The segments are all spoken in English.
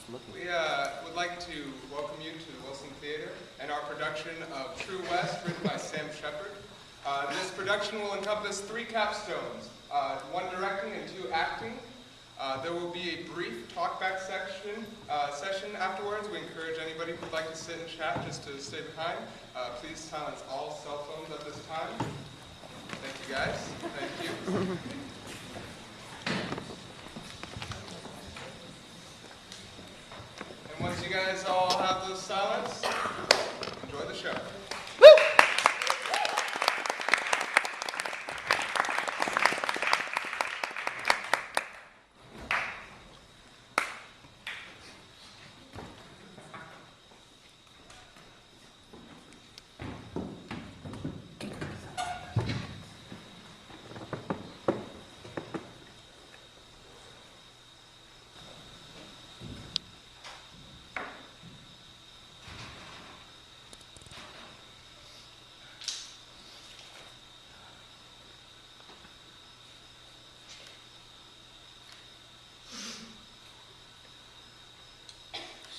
We would like to welcome you to the Wilson Theater and our production of True West, written by Sam Shepard. This production will encompass 3 capstones, 1 directing and 2 acting. There will be a brief talkback session afterwards. We encourage anybody who would like to sit and chat just to stay behind. Please silence all cell phones at this time. Thank you, guys. Thank you. And once you guys all have those silence, enjoy the show.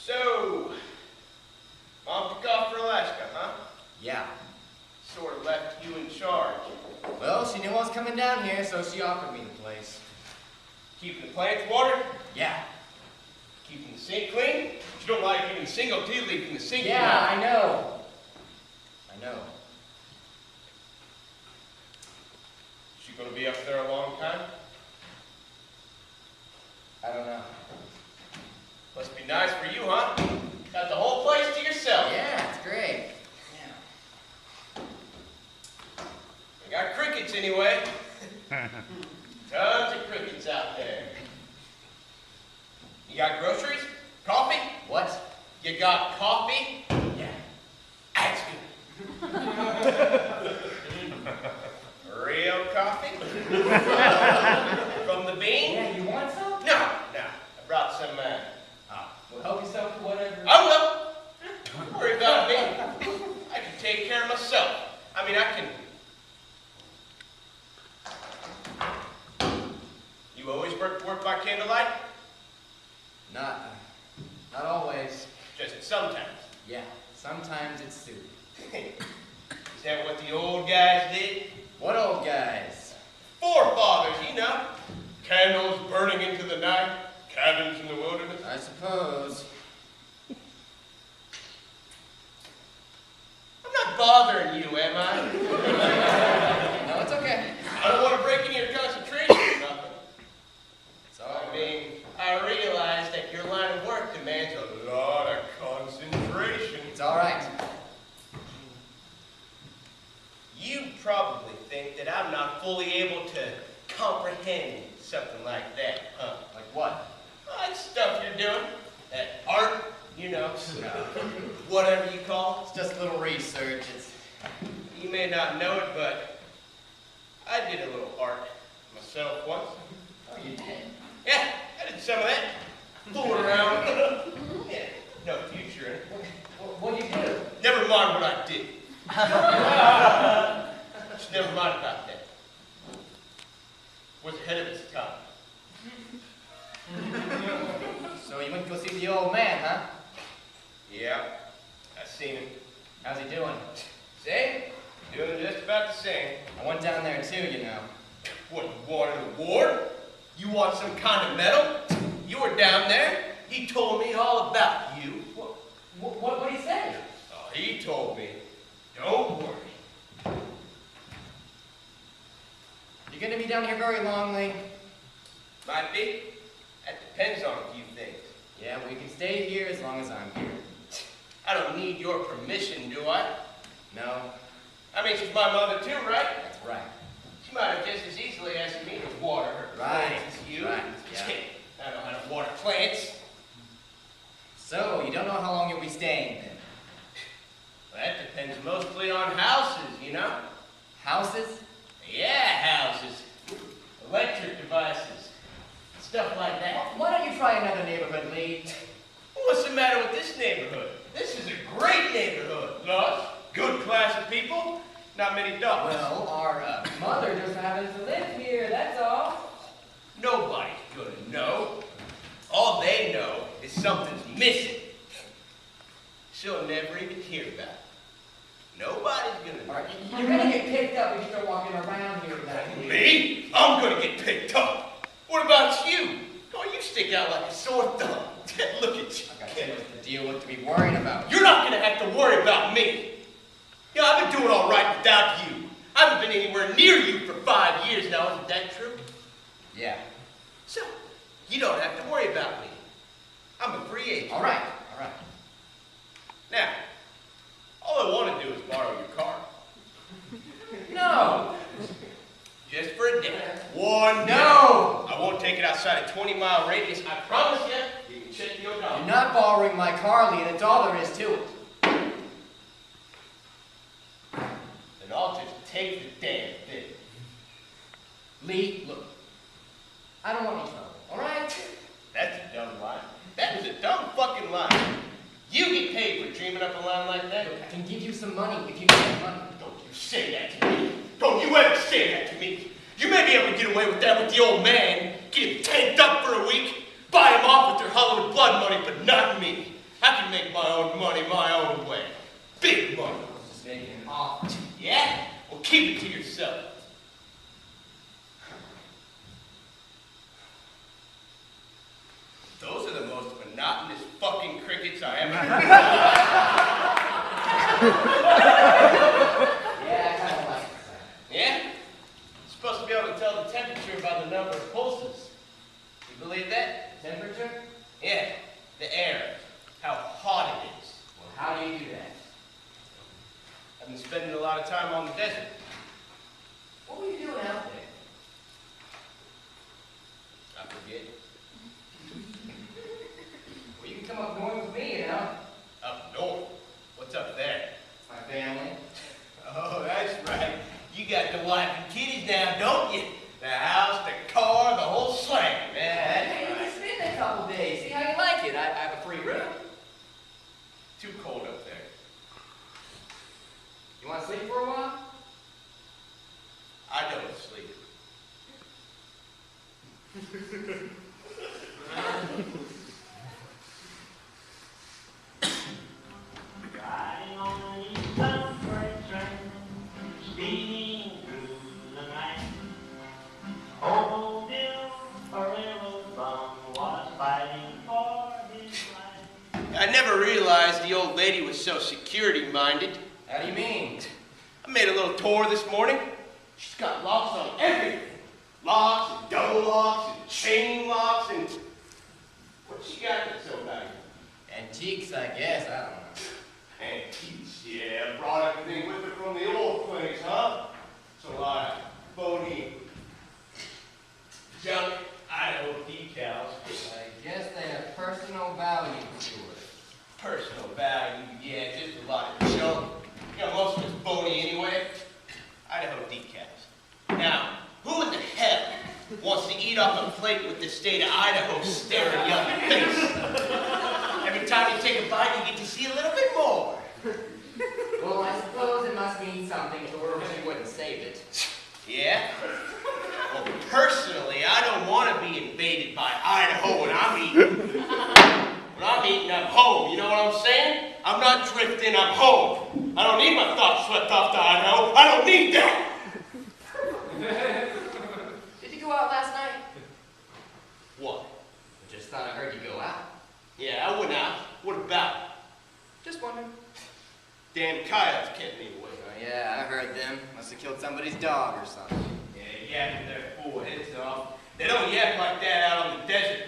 So, Mom took off for Alaska, huh? Yeah. Sort of left you in charge. Well, she knew I was coming down here, so she offered me the place. Keeping the plants watered? Yeah. Keeping the sink clean? You don't like even a single tea leaf in the sink. Yeah, I know. I know. She gonna be up there a long time? I don't know. Must be nice for you, huh? Got the whole place to yourself. Yeah, it's great. You got crickets anyway. Tons of crickets out there. You got groceries? Coffee? What? You got coffee? Yeah. That's good. Real coffee? From the bean? Yeah, you want some? No. I brought some, Well, help yourself to whatever. I will. Don't worry about me. I can take care of myself. I mean, I can. You always work by candlelight? Not always. Just sometimes. Yeah, sometimes it's soup. Is that what the old guys did? What old guys? Forefathers, you know. Candles burning into the night, cabins in the wilderness. I suppose. I'm not bothering you, am I? No, it's okay. I don't want to break into your concentration or nothing. It's all I mean, I realize that your line of work demands a lot of concentration. It's all right. You probably think that I'm not fully able to comprehend something like that, huh? Like what? That stuff you're doing, that art, you know, whatever you call It's just a little research. it. You may not know it, but I did a little art myself once. Oh, you did? Yeah, I did some of that. Fooling around. Yeah, no future in it. What do you do? Never mind what I did. Just never mind about that. Was ahead of its time. So you went to go see the old man, huh? Yeah, I seen him. How's he doing? Same? Doing just about the same. I went down there too, you know. What, you wanted an award? You want some kind of medal? You were down there. He told me all about you. What did he say? Oh, he told me, don't worry. You gonna be down here very long, Lee? Might be. That depends on a few things. Yeah, we can stay here as long as I'm here. I don't need your permission, do I? No, I mean, she's my mother too, right? that's right. She might have just as easily asked me to water her Right, plants as you. right, yeah. I know how to water plants. So, you don't know how long you'll be staying then? That depends mostly on houses, you know? Houses? Yeah, houses. Electric devices. Stuff like that. Why don't you try another neighborhood, Lee? What's the matter with this neighborhood? This is a great neighborhood. Lush, good class of people, not many dogs. Well, our mother just happens to live here, that's all. Nobody's gonna know. All they know is something's missing. She'll never even hear about it. Nobody's gonna... All right, you're gonna get picked up if you start walking around here without me. Me? I'm gonna get picked up. What about you? Oh, you stick out like a sore thumb. Look at you. I got too much to deal with to be worrying about. You're not gonna have to worry about me. You know, I've been doing all right without you. I haven't been anywhere near you for 5 years now. Isn't that true? Yeah. So, you don't have to worry about me. I'm a free agent. All right, all right. Now, all I want to do is borrow your car. No. Just for a day. One day. No. I won't take it outside a 20-mile radius. I promise you. You can check your odometer. You're not borrowing my car, Lee, and that's all there is to it. Then I'll just take the damn thing. Lee, look. I don't want any trouble, all right? That's a dumb line. That is a dumb fucking line. You get paid for dreaming up a line like that? Look, I can give you some money if you need money. Don't you say that to me. Don't you ever say that to me. You may be able to get away with that with the old man. Get him tanked up for a week. Buy him off with your Hollywood blood money, but not me. I can make my own money my own way. Big money. I was just making an offer. Yeah? Well, keep it to yourself. Those are the most monotonous fucking crickets I ever heard. Yeah, I kind of like it. Yeah? You're supposed to be able to tell the temperature by the number of pulses. You believe that? Temperature? Yeah, the air. How hot it is. Well, how do you do that? I've been spending a lot of time on the desert. What were you doing out there? I forget. Well, you can come up north with me, you know. Up north? What's up there? My family. Oh, that's right. You got the wife and kiddies now, don't you? The house, the car, the whole slang. Yeah, Hey, that's we right. can spend a couple days. See how you like it. I have a free room. Too cold up there. You want to sleep for a while? I don't sleep. Riding on the eastbound freight train, speeding through the night. Old Bill, a railroad bum, was fighting for his life. I never realized the old lady was so security-minded. How do you mean? I made a little tour this morning. She's got locks on everything. Locks and double locks and chain locks and... What's she got that's so valuable? Antiques, I guess. I don't know. Antiques, yeah. Brought everything with her from the old place, huh? It's a lot of phony junk, Idaho decals. I guess they have personal value to it. Personal value, yeah, just a lot of junk. You know, most of it's phony anyway. Idaho decals. Now, who in the hell wants to eat off a plate with the state of Idaho staring you in the face? Every time you take a bite, you get to see a little bit more. Well, I suppose it must mean something, or she wouldn't save it. Yeah? Well, personally, I don't want to be invaded by Idaho when I'm eating. When I'm eating, I'm home. You know what I'm saying? I'm not drifting, I'm home. I don't need my thoughts swept off to Idaho. I don't need that. Did you go out last night? What? I just thought I heard you go out. Yeah, I went out. What about? Just wondering. Damn coyotes kept me away. Oh, yeah, I heard them. Must have killed somebody's dog or something. Yeah, yapping their fool heads off. They don't yap like that out on the desert.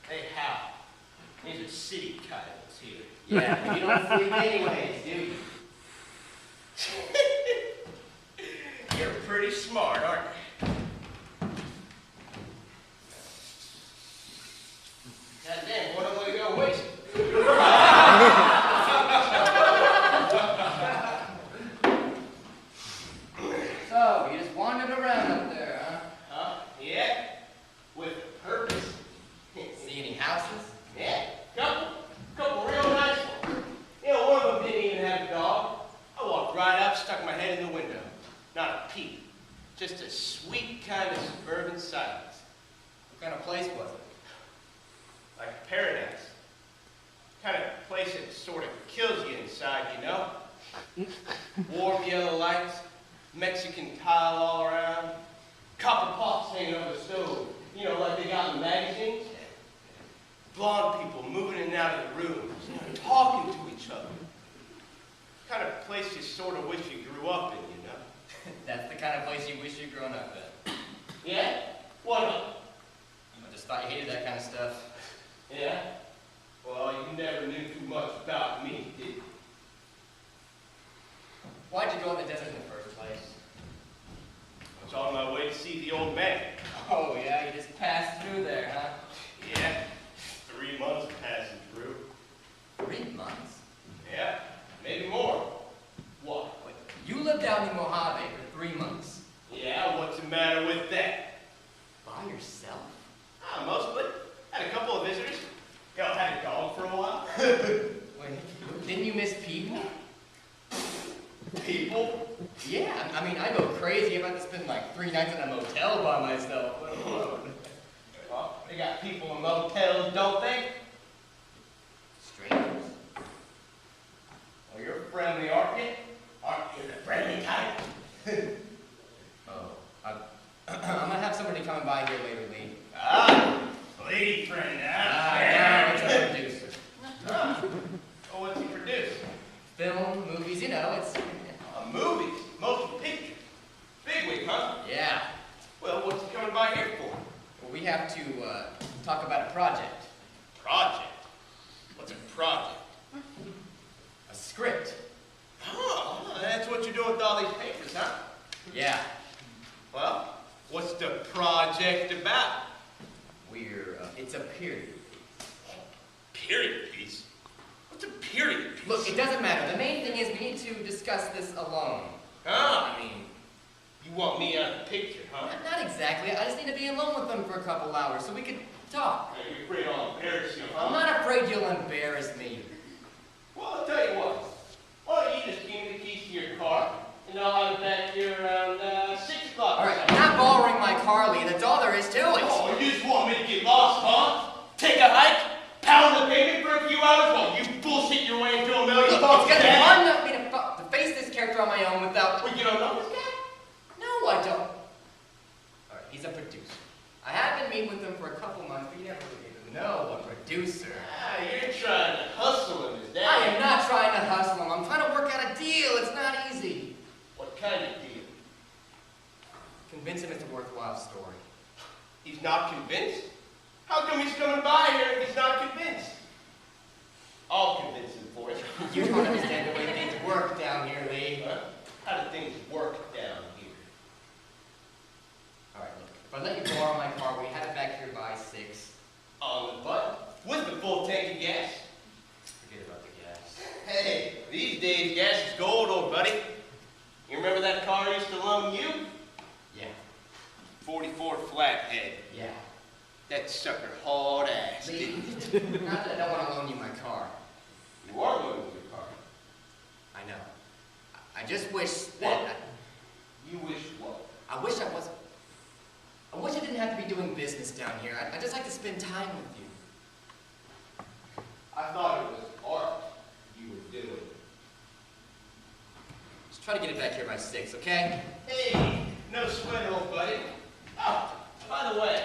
They howl. These are city coyotes here. Yeah, you don't sleep anyways, do you? You're pretty smart, aren't you? Goddamn, what am I gonna waste? So, you just wandered around up there, huh? Huh? Yeah? With a purpose. See any houses? Yeah, couple real nice ones. You know, one of them didn't even have a dog. I walked right up, stuck my head in the window. Not a peep. Just a sweet kind of suburban silence. What kind of place was it? Like a paradise. Kind of place that sort of kills you inside, you know? Warm yellow lights, Mexican tile all around, copper pots hanging over the stove, you know, like they got in magazines. Blonde people moving in and out of the rooms, you know, talking to each other. Kind of place you sort of wish you grew up in, you know? That's the kind of place you wish you'd grown up in. Yeah? Why not? I just thought you hated that kind of stuff. Yeah? Well, you never knew too much about me, did you? Why'd you go in the desert in the first place? I was on my way to see the old man. Oh, yeah, you just passed through there, huh? Yeah, 3 months passing through. 3 months? Yeah, maybe more. What? Wait, you lived down in Mojave for 3 months? Yeah, what's the matter with that? By yourself? Mostly. Had a couple of visitors. Hell, had a dog for a while. Wait, didn't you miss people? People? Yeah, I mean, I go crazy if I have to spend like 3 nights in a motel by myself. Well, they got people in motels, don't they? Strangers? Well, you're friendly, aren't you? Aren't you the friendly type? Oh, I'm gonna have somebody coming by here later, Lee. Ah, lady friend, huh? Yeah, it's a producer. Well, what's he produce? Film, movies, you know, it's... Movies, motion pictures. Bigwig, huh? Yeah. Well, what's he coming by here for? Well, we have to talk about a project. Project? What's a project? A script. Oh, that's what you're doing with all these papers, huh? Yeah. Well, what's the project about? It's a period piece. Period piece? What's a period piece? Look, it doesn't matter. The main thing is we need to discuss this alone. Ah, I mean, you want me out of the picture, huh? Not exactly. I just need to be alone with them for a couple hours so we can talk. You're afraid I'll embarrass you, huh? I'm not afraid you'll embarrass me. Well, I'll tell you what. Why don't you just give me the keys to your car, and I'll have it back here around 6 o'clock. All right, I'm not borrowing my car, Lee. That's all there is to it. Oh, you just want me to get lost, huh? Take a hike? Pound the pavement for a few hours while you bullshit your way into $1 million? Look, it's gonna be fun enough for me to face this character on my own without... Well, you don't know this guy? No, I don't. All right, he's a producer. I have been meeting with him for a couple months, but you never really even know a producer. Ah, you're trying to hustle him, is that? I am not trying to hustle him. I'm trying to work out a deal. It's not easy. What kind of deal? Convince him it's a worthwhile story. He's not convinced? How come he's coming by here if he's not convinced? I'll convince him for you. You don't understand the way things work down here, Lee. Huh? How do things work down here? All right, look. If I let you borrow my car, we have it back here by 6. On the butt? With the full tank of gas? Forget about the gas. Hey, these days gas is gold, old buddy. You remember that car I used to loan you? Yeah. 44 flathead. Yeah. That sucker hauled ass, Lee, didn't it? not that I don't want to loan you my car. You are loaning your car. I know. I just wish that... What? You wish what? I wish I wasn't... I wish I didn't have to be doing business down here. I'd just like to spend time with you. I thought it was art you were doing. Just try to get it back here by 6, okay? Hey, no sweat, old buddy. Oh, by the way,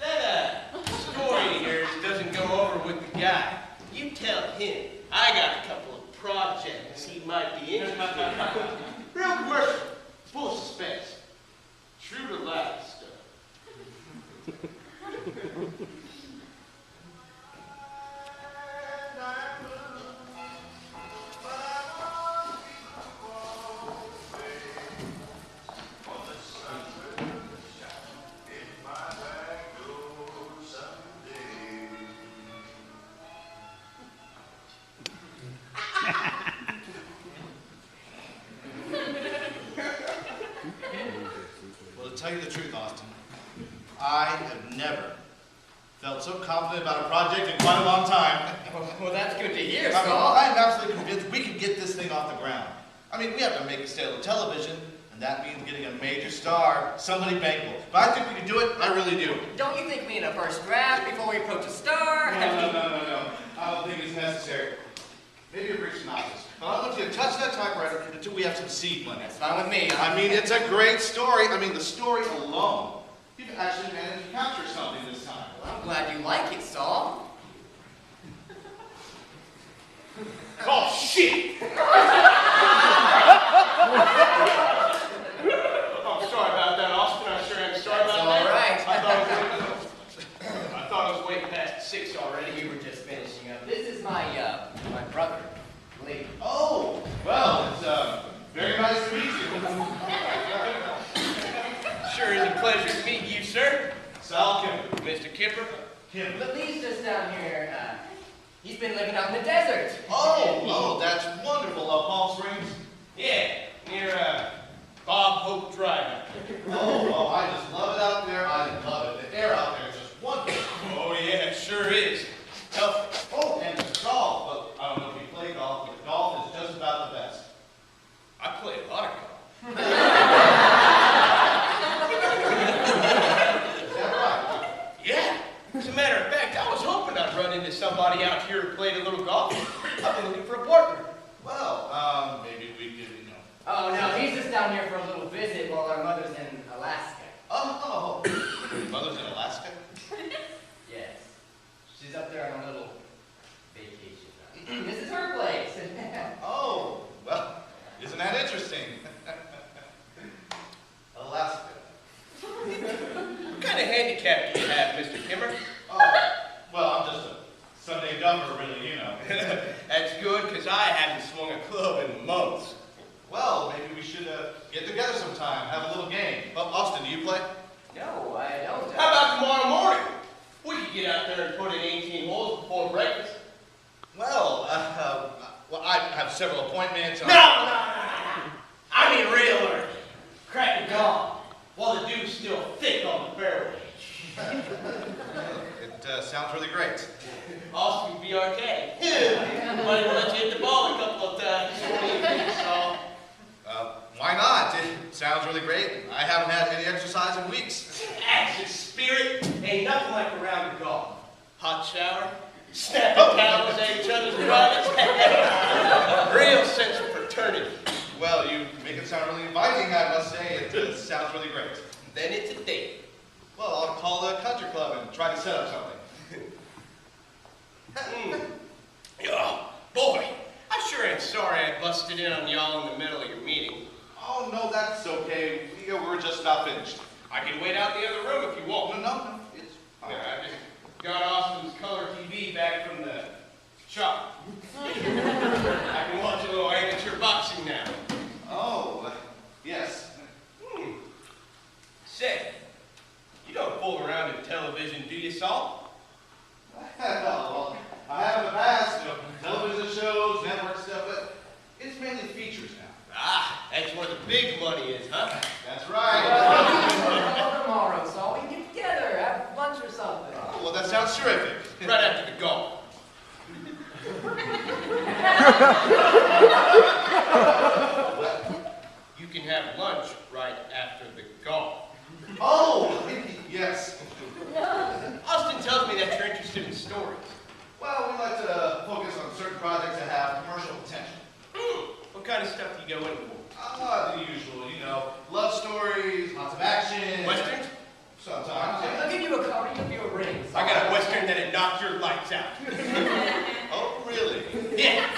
that story of yours doesn't go over with the guy. You tell him I got a couple of projects he might be interested in. Real commercial, full of suspense, true to life stuff. Well, to tell you the truth, Austin, I have never felt so confident about a project in quite a long time. Well, that's good to hear, I mean, Saul. I'm absolutely convinced we can get this thing off the ground. I mean, we have to make a sale of television, and that means getting a major star, somebody bankable. But I think we can do it, I really do. Don't you think we need a first draft before we approach a star? No. I don't think it's necessary. Maybe a brief synopsis. But I don't want you to touch that typewriter until we have some seed money. That's fine with me. I mean, it's a great story. I mean, the story alone. You've actually managed to capture something this time. Well, I'm glad you like it, Saul. Oh, shit! I'm sorry about that, Austin. I sure am sorry That's about all that. right. I thought it was way past 6 already. We were just finishing up. This is my brother, Lee. Oh, well, it's very nice to meet you. Sure is a pleasure to meet you, sir. Saul Kemper. Mr. Kipper. But Lee's just down here. He's been living out in the desert. Oh, that's wonderful. Palm Springs? Yeah, near Bob Hope Drive. Oh, I just love it out there. I love it. The air out there is just wonderful. Oh, yeah, it sure is. Healthy. Oh, and there's golf. Well, I don't know if you play golf, but golf is just about the best. I play a lot of golf. Is that right? Yeah. As a matter of fact, I was hoping I'd run into somebody out here who played a little golf. I've been looking for a partner. Well, maybe we could, Oh, no, he's just down here for a little visit while our mother's in Alaska. Oh, mother's in Alaska? Yes. She's up there on a little vacation. This is her place. Oh, well, isn't that interesting? Alaska. What kind of handicap do you have, Mr. Kimmer? Oh, well, I'm just a Sunday dumper, really, That's good, because I haven't swung a club in months. Well, maybe we should get together sometime, have a little game. Austin, do you play? No, I don't. How about tomorrow morning? We could get out there and put in 18 holes before breakfast. Well, I have several appointments. No. I mean real early. Crack of dawn, while the dew's still thick on the fairway. It sounds really great. Austin would be our caddy. Might let you hit the ball a couple of times. What do you think, Saul? Why not? It sounds really great. I haven't had any exercise in weeks. Action spirit ain't nothing like a round of golf. Hot shower, snapping towels at each other's privates. Real sense of fraternity. Well, you make it sound really inviting, I must say. It sounds really great. Then it's a date. Well, I'll call the country club and try to set up something. Oh, boy, I sure am sorry I busted in on y'all in the middle of your meeting. Oh, no, that's okay. We're just about finished. I can wait out the other room if you want. No, it's fine. Yeah, I just got Austin's color TV back from the shop. I can watch a little amateur boxing now. Oh, yes. Say, you don't fool around in television, do you, Saul? Well, I have in the past, television shows, network stuff, but it's mainly features now. Ah, that's where the big money is, huh? That's right. Well, tomorrow, Saul. We can get together, have lunch or something. Oh, well, that sounds terrific. Right after the golf. You can have lunch right after the golf. Oh, yes. Austin tells me that you're interested in stories. Well, we like to focus on certain projects that have commercial potential. What kind of stuff do you go in for? The usual, love stories, lots of action. Westerns? Sometimes, yeah. I'll give you a cover, I'll give you a ring. I got a Western that'd knock your lights out. Oh, really? Yeah,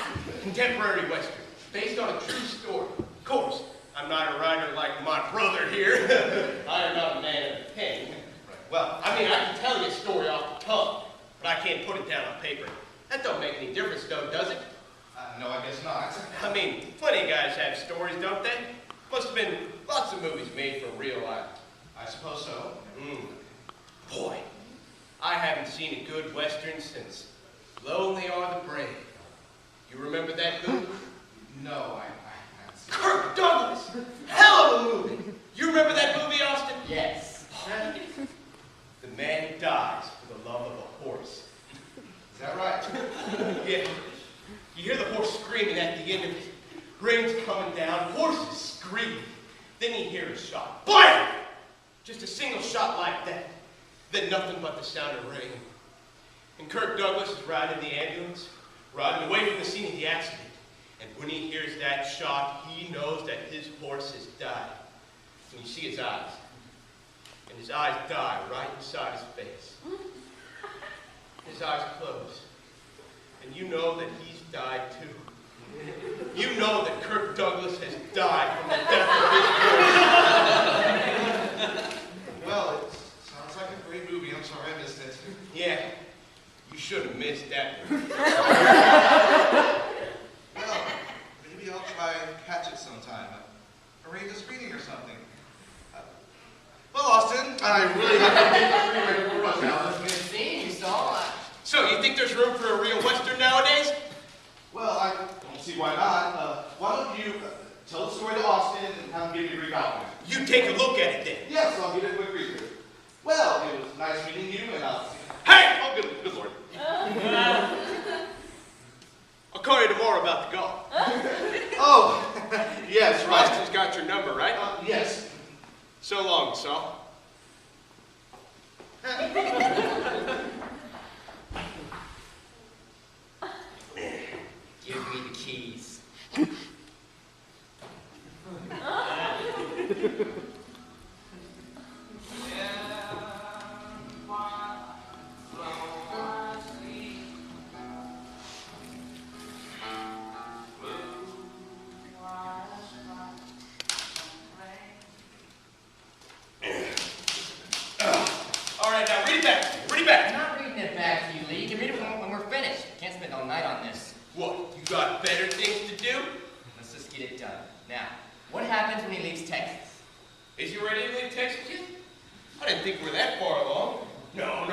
contemporary Western, based on a true story. Of course, I'm not a writer like my brother here. I am not a man of the pen. Right. Well, I mean, I can tell you a story off the tongue, but I can't put it down on paper. That don't make any difference, though, does it? no, I guess not. I mean, plenty of guys have stories, don't they? Must have been lots of movies made for real life. I suppose so. Boy, I haven't seen a good Western since Lonely Are the Brave. You remember that movie? No, I haven't seen it. Kirk Douglas! Hell of a movie! You remember that movie, Austin? Yes. The man dies for the love of a horse. Is that right? Yeah. You hear the horse screaming at the end of it. Rain's coming down, horses screaming. Then you hear a shot. Blam! Just a single shot like that. Then nothing but the sound of rain. And Kirk Douglas is riding in the ambulance, riding away from the scene of the accident. And when he hears that shot, he knows that his horse has died. And you see his eyes. And his eyes die right inside his face. His eyes close. And you know that he's died too. You know that Kirk Douglas has died from the death of his horse. Well, it sounds like a great movie. I'm sorry I missed it. Yeah, you should have missed that one. Well, maybe I'll try and catch it sometime. Arrange a screening or something. Well, Austin, I really have to get my free ready for rush hour. Good seeing you, Saul. So, you think there's room for a real Western nowadays? Well, I don't see why not. Why don't you tell the story to Austin and have him give you a brief outline? You take a look at it then. Yes, I'll give it a quick read through. Well, it was nice meeting you, and Hey! oh, good lord. I'll call you tomorrow about the golf. Oh, yes, right. Austin's got your number, right? Yes. So long, Saul. Give me the keys. All right, now read it back to me. Read it back. I'm not reading it back to you, Lee. You can read it when we're finished. Can't spend all night on this. What, you got better things to do? Let's just get it done. Now, what happens when he leaves Texas? Is he ready to leave Texas yet? I didn't think we're that far along. No.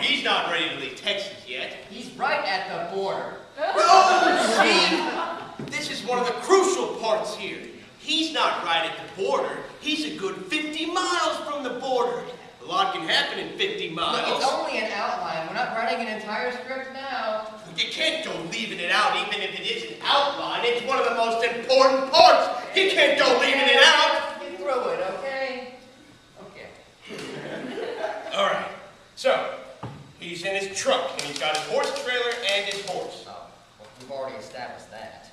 He's not ready to leave Texas yet. He's right at the border. Oh, see? This is one of the crucial parts here. He's not right at the border. He's a good 50 miles from the border. A lot can happen in 50 miles. Look, it's only an outline. We're not writing an entire script now. You can't go leaving it out even if it is an outline. It's one of the most important parts. You can't go leaving it out. Get through it, okay? Okay. All right. So, he's in his truck, and he's got his horse trailer and his horse. Oh, well, we've already established that.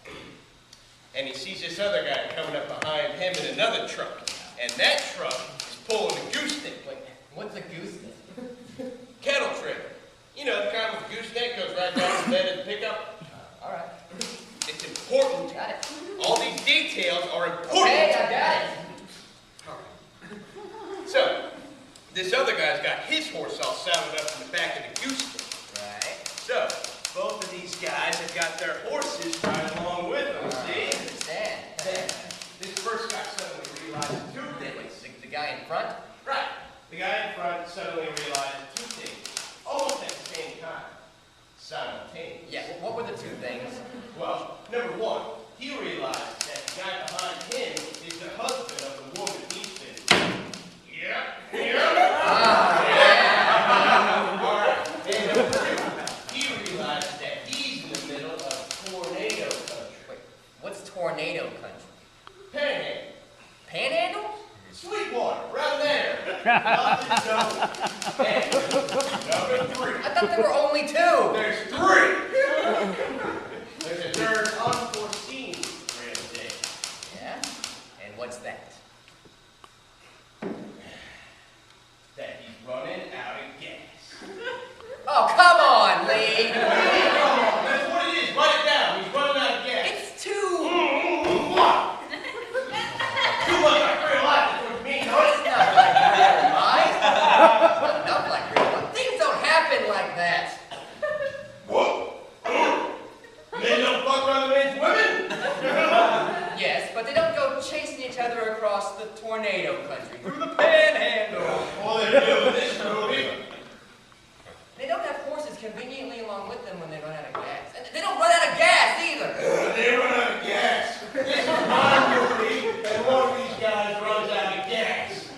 And he sees this other guy coming up behind him in another truck. And that truck is pulling a gooseneck. What's a gooseneck? Cattle trailer. You know, the kind with the gooseneck goes right down the bed of the pickup. All right. It's important. Got it. All these details are important. Okay, I got it. All right. So, this other guy's got his horse all saddled up in the back of the gooseneck. Right. So, both of these guys have got their horses right along with them, see? I understand. Then, this first guy suddenly realizes two things. The guy in front? Right. The guy in front suddenly realizes two things, almost at the same time, simultaneous. Yeah, what were the two things? Well, number one, he realized that the guy behind him is the husband of the woman he's been. Yeah. Ah, yeah. All right. And number two, he realized that he's in the middle of tornado country. Wait, what's tornado country? Panhandle. Panhandle? Sweetwater, right there. Nothing double. And number three. I thought there were only two. There's three. There's a third unforeseen real day. Yeah? And what's that? That he's running out of gas. Oh, come on, Lee. That's what it is. Write it down. He's running out of gas. It's two. What? Too much like real life. That's what you mean. No, it's not like real life. Not enough like real life. Things don't happen like that. Whoa. Men don't fuck other men's women? Yes, but they don't go chasing each other across the tornado country through the panhandle. All they do in this movie. They don't have horses conveniently along with them when they run out of gas. And they don't run out of gas either. They run out of gas. This is my movie, and one of these guys runs out of gas.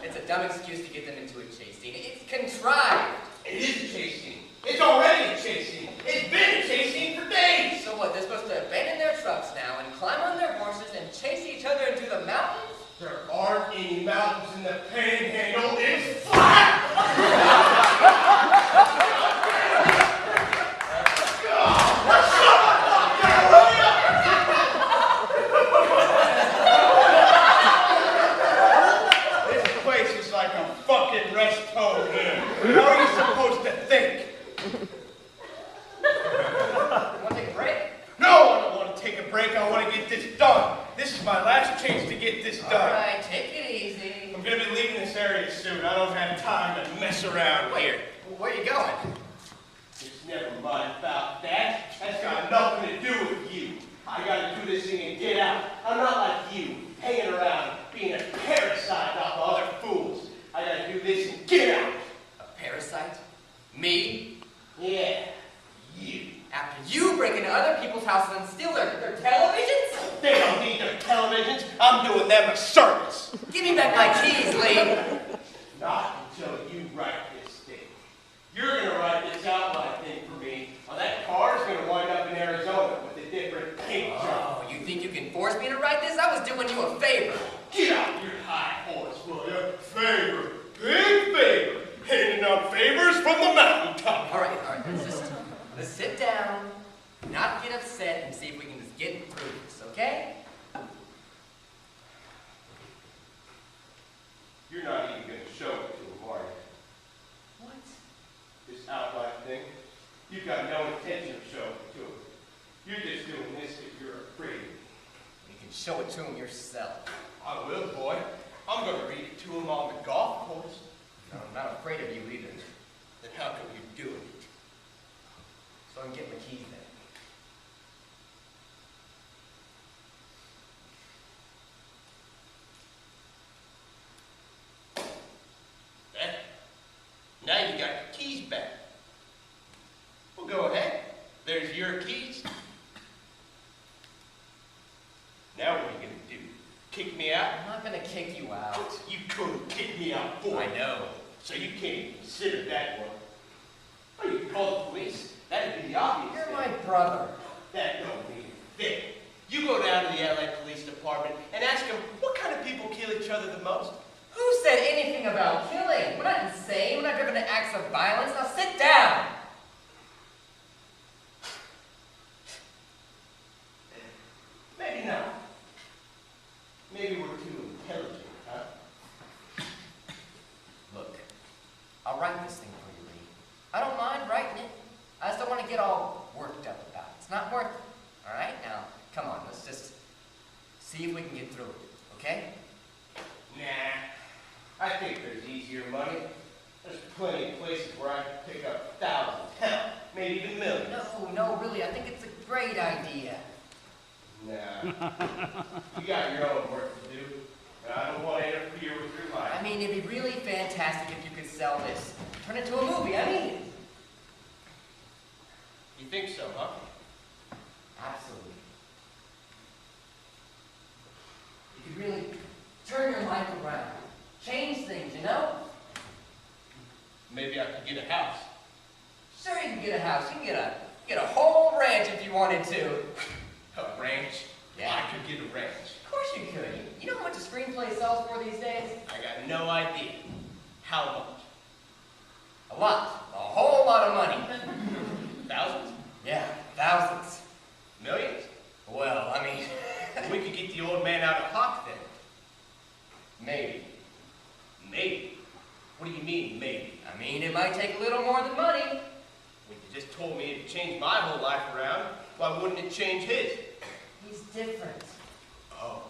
It's a dumb excuse to get them into a chase scene. It's contrived. It is a chase scene. It's already a chase scene. It's been a chase scene for days. So what, they're supposed to abandon their trucks now and climb on their horses and chase each other into the mountains? There aren't any mountains in the panhandle. It's flat. fucking rest home here. How are you supposed to think? Want to take a break? No, I don't want to take a break. I want to get this done. This is my last chance to get this done. All right, take it easy. I'm going to be leaving this area soon. I don't have time to mess around here. Where are you going? Just never mind about that. That's got nothing to do with you. I got to do this thing and get out. I'm not like you, hanging around, being a parasite off of other fools. I got to do this and get out. A parasite? Me? Yeah, you. After you break into other people's houses and steal their televisions? They don't need their televisions. I'm doing them a service. Give me back my keys, Lee. Not until you write this thing. You're going to write this outline thing for me, or that car's going to wind up in Arizona with a different paint job. Oh, you think you can force me to write this? I was doing you a favor. Get out your high horse, will you? Favor. Big favor. Handing out favors from the mountaintop. All right, let's sit down, not get upset, and see if we can just get through this, okay? You're not even going to show it to him, are you? What? This outline thing. You've got no intention of showing it to him. You're just doing this because you're afraid. You can show it to him yourself. I will, boy. I'm going to read it to him on the golf course. No, I'm not afraid of you either. Then how come you're doing it? So I can get my keys back. Now you got your keys back. Well, go ahead. There's your keys. Now what are you going to do? Kick me out? I'm not gonna kick you out. You couldn't kick me out for I it. know. So you can't even consider that one. Oh, you can call the police. That'd be the obvious You're thing. my brother. That don't mean a thing. You go down to the LA Police Department and ask them what kind of people kill each other the most. Who said anything about killing? We're not insane. We're not driven to acts of violence. Now sit down. Maybe not. Maybe we're too intelligent, huh? Look, I'll write this thing for you, Lee. I don't mind writing it. I just don't want to get all worked up about it. It's not worth it. All right? Now, come on. Let's just see if we can get through it. Okay? Nah. I think there's easier money. There's plenty of places where I can pick up thousands, hell, maybe even millions. No, really. I think it's a great idea. Nah. You got your own work to do, and I don't want to interfere with your life. I mean, it'd be really fantastic if you could sell this. Turn it into a movie. I mean it. You think so, huh? Absolutely. You could really turn your life around. Change things, you know? Maybe I could get a house. Sure, you can get a house. You can get a whole ranch if you wanted to. A ranch? Yeah. I could get a ranch. Of course you could. You know how much a screenplay sells for these days? I got no idea. How much? A lot. A whole lot of money. Thousands? Yeah, thousands. Millions? Well, I mean... We could get the old man out of pocket then. Maybe. Maybe. What do you mean, maybe? I mean, it might take a little more than money. Well, you just told me it'd change my whole life around. Why wouldn't it change his? He's different. Oh.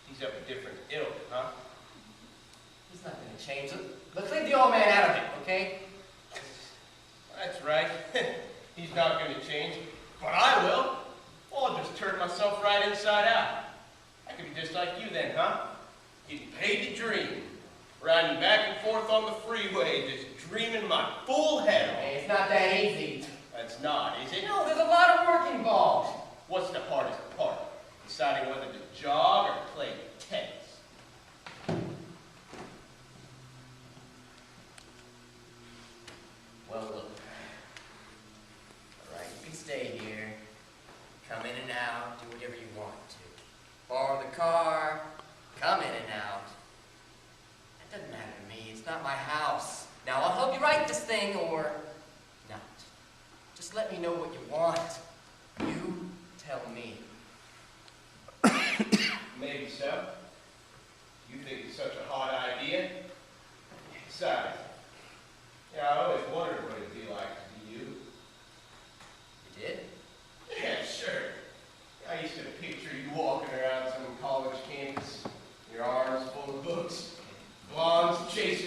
He's of a different ilk, huh? He's not going to change it. Let's leave the old man out of it, okay? That's right. He's not going to change. But I will. Well, I'll just turn myself right inside out. I could be just like you then, huh? Getting paid to dream. Riding back and forth on the freeway, just dreaming my full head off. Hey, it's not that easy. That's not, is it? No, there's a lot of work involved. What's the hardest part? Deciding whether to jog or play tennis. Well, look. All right, you can stay here. Come in and out, do whatever you want to. Borrow the car, come in and out. That doesn't matter to me. It's not my house. Now, I'll help you write this thing or not. Just let me know what you want. You tell me. Maybe so. You think it's such a hot idea?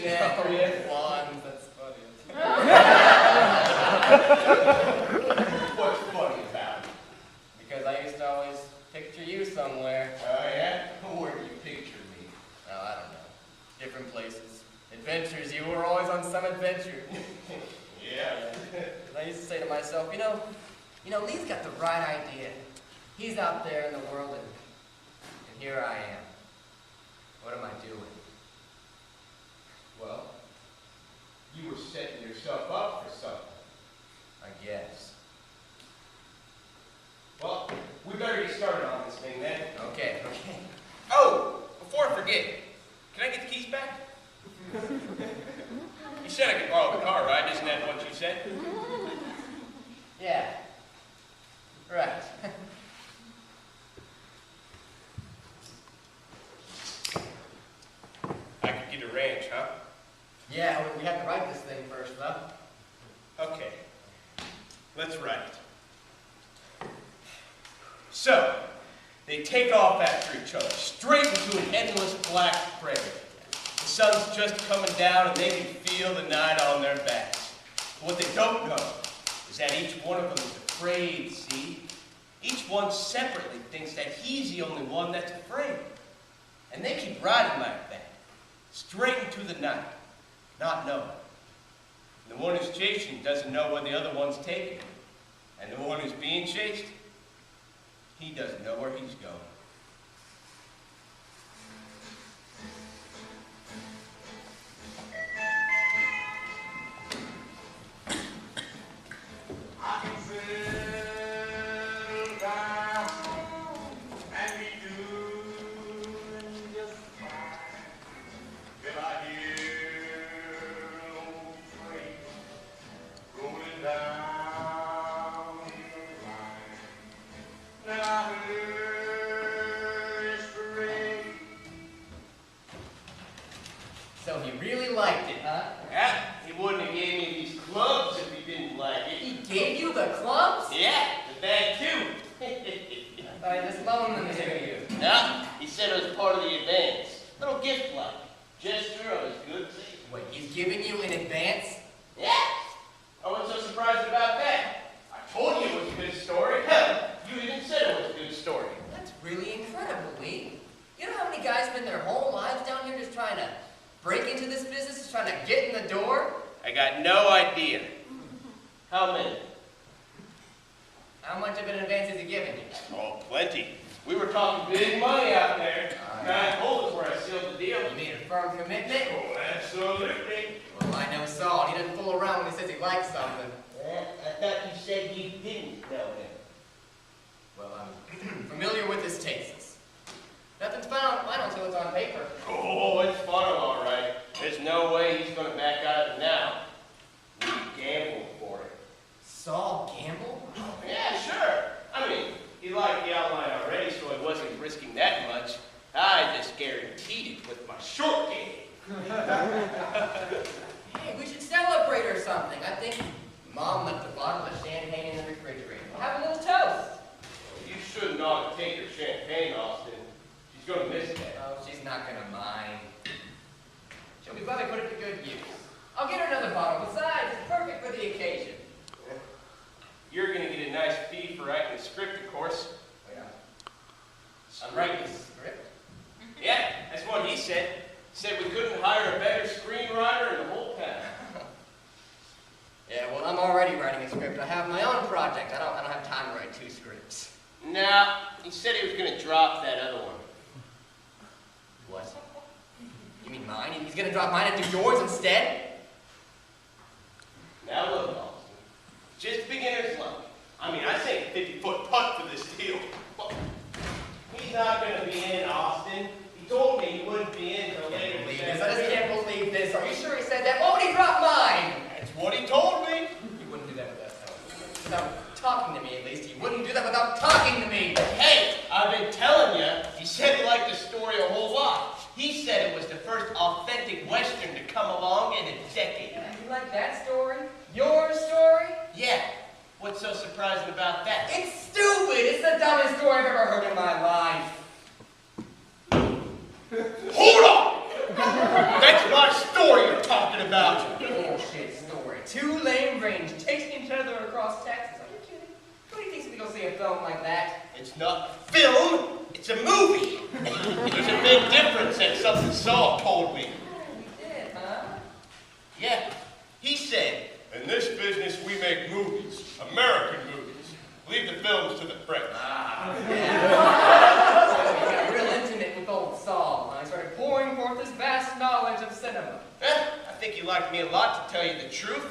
If ones, that's funny. What's funny about it? Because I used to always picture you somewhere. Oh, yeah? Where do you picture me? Oh, I don't know. Different places. Adventures. You were always on some adventure. Yeah. And I used to say to myself, you know, Lee's got the right idea. He's out there in the world, and here I am. What am I doing? Well, you were setting yourself up for something. I guess. Well, we better get started on this thing then. Okay. Oh, before I forget, can I get the keys back? You said I could borrow the car, right? Isn't that what you said? Yeah. Right. I could get a ranch, huh? Yeah, we have to write this thing first, though. Okay. Let's write it. So, they take off after each other, straight into an endless black prairie. The sun's just coming down and they can feel the night on their backs. But what they don't know is that each one of them is afraid, see? Each one separately thinks that he's the only one that's afraid. And they keep riding like that, straight into the night, not knowing. And the one who's chasing doesn't know where the other one's taking him. And the one who's being chased, he doesn't know where he's going. I can settle down and be doing just fine till I hear an old train rolling down the line. Then I heard it's parade. So he really liked it, huh? Yeah, he wouldn't have gave me these clubs if he didn't like it. He gave you the clubs? Yeah, the bag too. I thought he just loaned them to you. No, he said it was part of the advance. Little gift like. Gesture of his good faith. Wait, he's giving you in advance? Yeah. I wasn't so surprised about that. I told you it was a good story. Hell, you even said it was a good story. That's really incredible, Lee. You know how many guys spend their whole lives down here just trying to break into this business, just trying to get in the door? I got no idea. How many? How much of an advance is he giving you? Oh, plenty. We were talking big money out there. Guy told us where I sealed the deal. You made a firm commitment? Oh, absolutely. Well, I know Saul. He doesn't fool around when he says he likes something. I thought you said you didn't know him. Well, I'm familiar with his tastes. Nothing's final until it's on paper. Oh, it's final, all right. There's no way he's going to back out of it now. We gambled for it. Saul gamble? Yeah, sure. I mean, he liked the outline already, so he wasn't risking that much. I just guaranteed it with my short game. Hey, we should celebrate or something. I think Mom left a bottle of champagne in the refrigerator. We'll have a little toast. You shouldn't ought to take her champagne, Austin. She's going to miss that. Oh, she's not going to mind. She'll be glad I put it to good use. I'll get her another bottle. Besides, it's perfect for the occasion. You're going to get a nice fee for writing the script, of course. Oh, yeah. I'm writing this script. Yeah, that's what he said. Said we couldn't hire a better screenwriter in the whole town. Yeah, well, I'm already writing a script. I have my own project. I don't have time to write 2 scripts. No, he said he was going to drop that other one. What? You mean mine? He's going to drop mine and do yours instead? Now look, Austin, just beginner's luck. I mean, I say a 50-foot putt for this deal. Well, he's not going to be in, Austin. He told me he wouldn't be in until later. I just can't believe this. Are you sure he said that? Why would he drop mine? That's what he told me. He wouldn't do that without talking to me, at least. He wouldn't do that without talking to me. Hey, I've been telling you, he said he liked the story a whole lot. He said it was the first authentic Western to come along in a decade. Yeah, you like that story? Your story? Yeah. What's so surprising about that? It's stupid! It's the dumbest story I've ever heard in my life. Hold on! That's my story, about? Bullshit story. Two lame rangers chasing each other across Texas. Are you kidding? Who do you think's gonna go see a film like that? It's not a film, it's a movie. There's a big difference, that's something Saul told me. Oh, we did, huh? Yeah, he said, in this business we make movies, American movies. Leave the films to the French. So he got real intimate with old Saul. He started pouring forth his vast knowledge of cinema. I think he liked me a lot, to tell you the truth.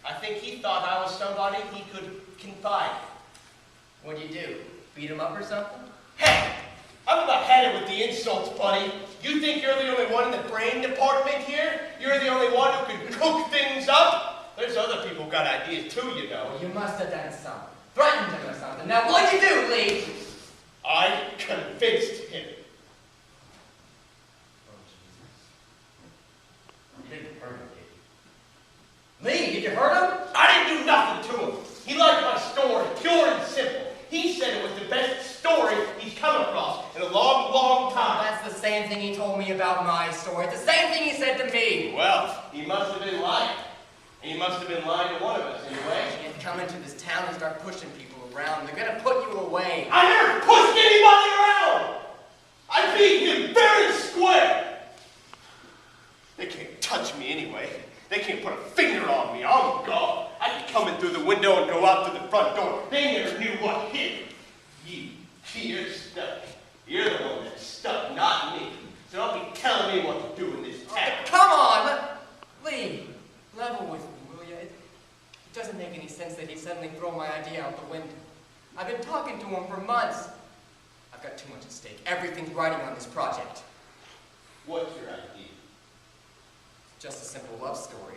I think he thought I was somebody he could confide in. What'd you do? Beat him up or something? Hey, I'm about had it with the insults, buddy. You think you're the only one in the brain department here? You're the only one who can cook things up? There's other people who got ideas too, you know. Well, you must have done something. Threatened him or something. Now, what'd you do, Lee? I convinced him. Oh, Jesus. You didn't hurt him, did you? Lee, did you hurt him? I didn't do nothing to him. He liked my story, pure and simple. He said it was the best story he's come across in a long, long time. That's the same thing he told me about my story. It's the same thing he said to me. Well, he must have been lying. And he must have been lying to one of us anyway. You can't come into this town and start pushing people around. They're gonna put you away. I never pushed anybody around! I beat him fair and square! They can't touch me anyway. They can't put a finger on me. I'm gone. I could come in through the window and go out to the front door. They never knew what hit me. You're stuck. You're the one that's stuck, not me. So don't be telling me what to do in this town. Come on! Lee, level with me, will you? It doesn't make any sense that he'd suddenly throw my idea out the window. I've been talking to him for months. I've got too much at stake. Everything's riding on this project. What's your idea? Just a simple love story.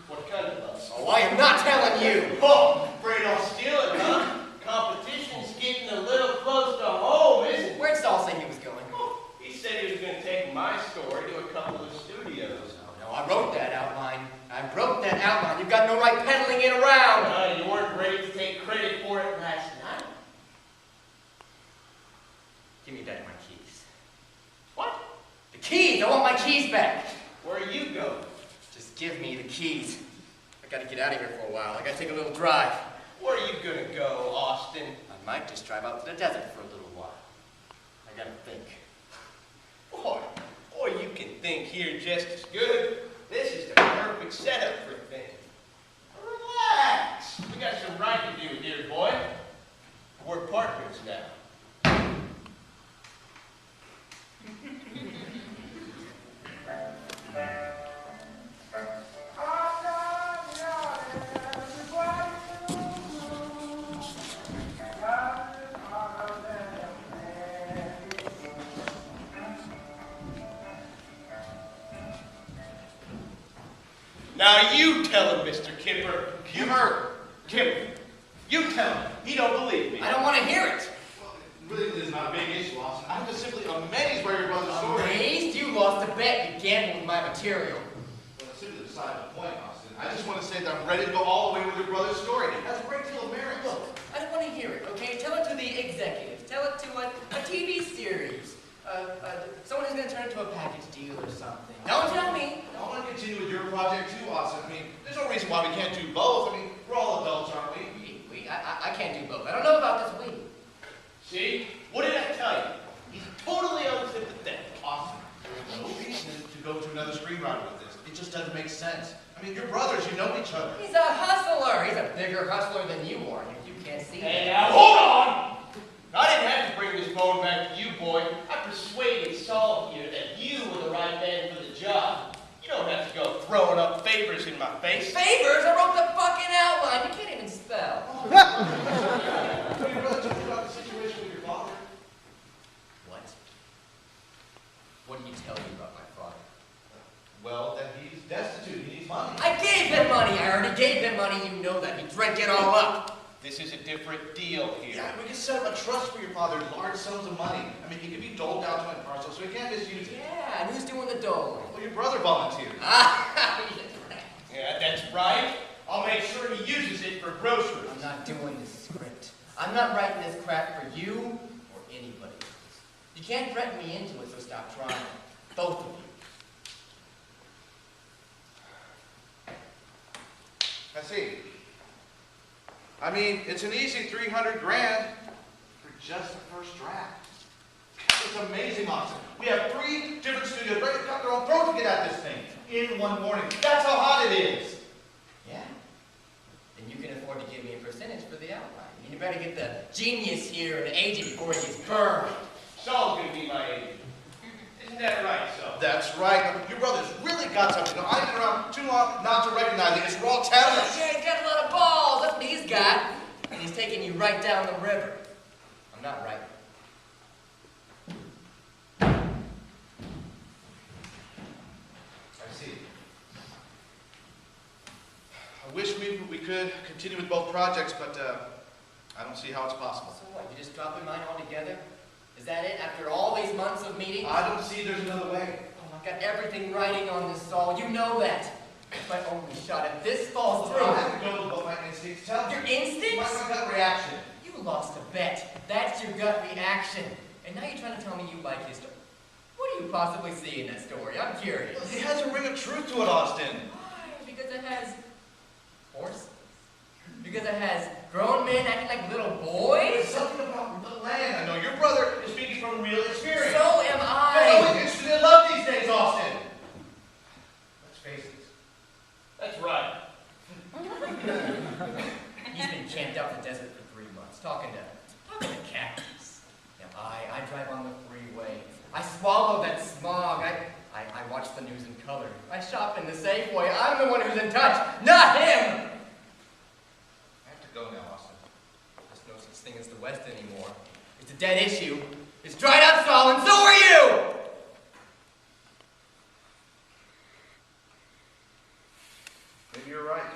What kind of love story? Oh, I am not telling you! Oh, afraid I'll steal it, huh? Competition's getting a little close to home, isn't it? Where'd Saul say he was going? Oh, he said he was going to take my story to a couple of studios. No, I wrote that outline. You've got no right peddling it around. You weren't ready to take credit for it last night. Give me back my keys. What? The keys! I want my keys back! Where are you going? Just give me the keys. I gotta get out of here for a while. I gotta take a little drive. Where are you going to go, Austin? I might just drive out to the desert for a little while. I gotta think. Boy, you can think here just as good. This is the perfect setup for things. Relax. We got some writing to do, dear boy. We're partners now. Now you tell him, Mr. Kipper. Kipper. You tell him. He don't believe me. I don't want to hear it. Well, it really is not a big issue, Austin. I'm just simply amazed by your brother's story. Amazed? You lost a bet. You gambled with my material. Well, that's simply beside the point, Austin. I just want to say that I'm ready to go all the way with your brother's story. It has a great deal of merit. Look, I don't want to hear it, okay? Tell it to the executives. Tell it to a TV series. Someone who's going to turn it into a package deal or something. Don't tell me. I want to continue with your project too, Austin. I mean, there's no reason why we can't do both. I mean, we're all adults, aren't we? I can't do both. I don't know about this we. See? What did I tell you? He's totally unsympathetic. Austin, there's no reason to go to another screenwriter with this. It just doesn't make sense. I mean, you're brothers. You know each other. He's a hustler. He's a bigger hustler than you are. You can't see Hey, that. now hold on! I didn't have to bring this bone back to you, boy. I persuaded Saul here that you were the right man for the job. You don't have to go throwing up favors in my face. Favors? I wrote the fucking outline. You can't even spell. So your brother told you about the situation with your father? What? What did he tell you about my father? Well, that he's destitute. He needs money. I gave him money. I already gave him money. You know that. He drank it all up. This is a different deal here. Yeah, we can set up a trust for your father, large sums of money. I mean, he can be doled out to an parcel, so he can't misuse it. Yeah, and who's doing the doling? Well, your brother volunteered. Yeah, that's right. I'll make sure he uses it for groceries. I'm not doing this script. I'm not writing this crap for you or anybody else. You can't threaten me into it, so stop trying. Both of you. I see. I mean, it's an easy 300 grand for just the first draft. It's amazing, Austin. We have 3 different studios ready to cut their own throat to get at this thing in one morning. That's how hot it is. Yeah. Then you can afford to give me a percentage for the outline. You better get the genius here and age it before he gets burned. Saul's gonna be my agent. Isn't that right, Saul? That's right. Your brother's really got something. No, I've been around too long not to recognize it. It's raw talent. Yeah, he's got a lot of balls. That's what he's got. And he's taking you right down the river. I'm not right. I see. I wish we could continue with both projects, but I don't see how it's possible. So what, you just dropping mine altogether? Is that it, after all these months of meetings? I don't see there's another way. Oh, I've got everything writing on this, Saul. You know that. It's my only shot. If this falls through... I have to go with what my instincts tell me. Your instincts? My gut reaction. You lost a bet. That's your gut reaction. And now you're trying to tell me you like his story. What do you possibly see in that story? I'm curious. It has a ring of truth to it, Austin. Why? Because it has horses. Because it has grown men acting like little boys. There's something about the land. I know your brother is speaking from real experience. So am They're I. always interested in love these days, Austin. Let's face it. That's right. He's been camped out in the desert for 3 months, talking to cactus. Now I drive on the freeway. I swallow that smog. I watch the news in color. I shop in the Safeway. I'm the one who's in touch, not him. I have to go now, Austin. There's no such thing as the West anymore. It's a dead issue. It's dried up, Saul, and so are you! Maybe you're right.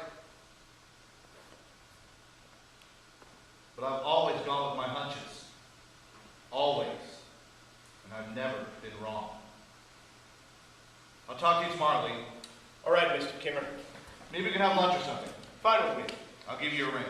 But I've always gone with my hunches. Always. And I've never been wrong. I'll talk to you tomorrow, Lee. All right, Mr. Kimmer. Maybe we can have lunch or something. Fine with me. I'll give you a ring.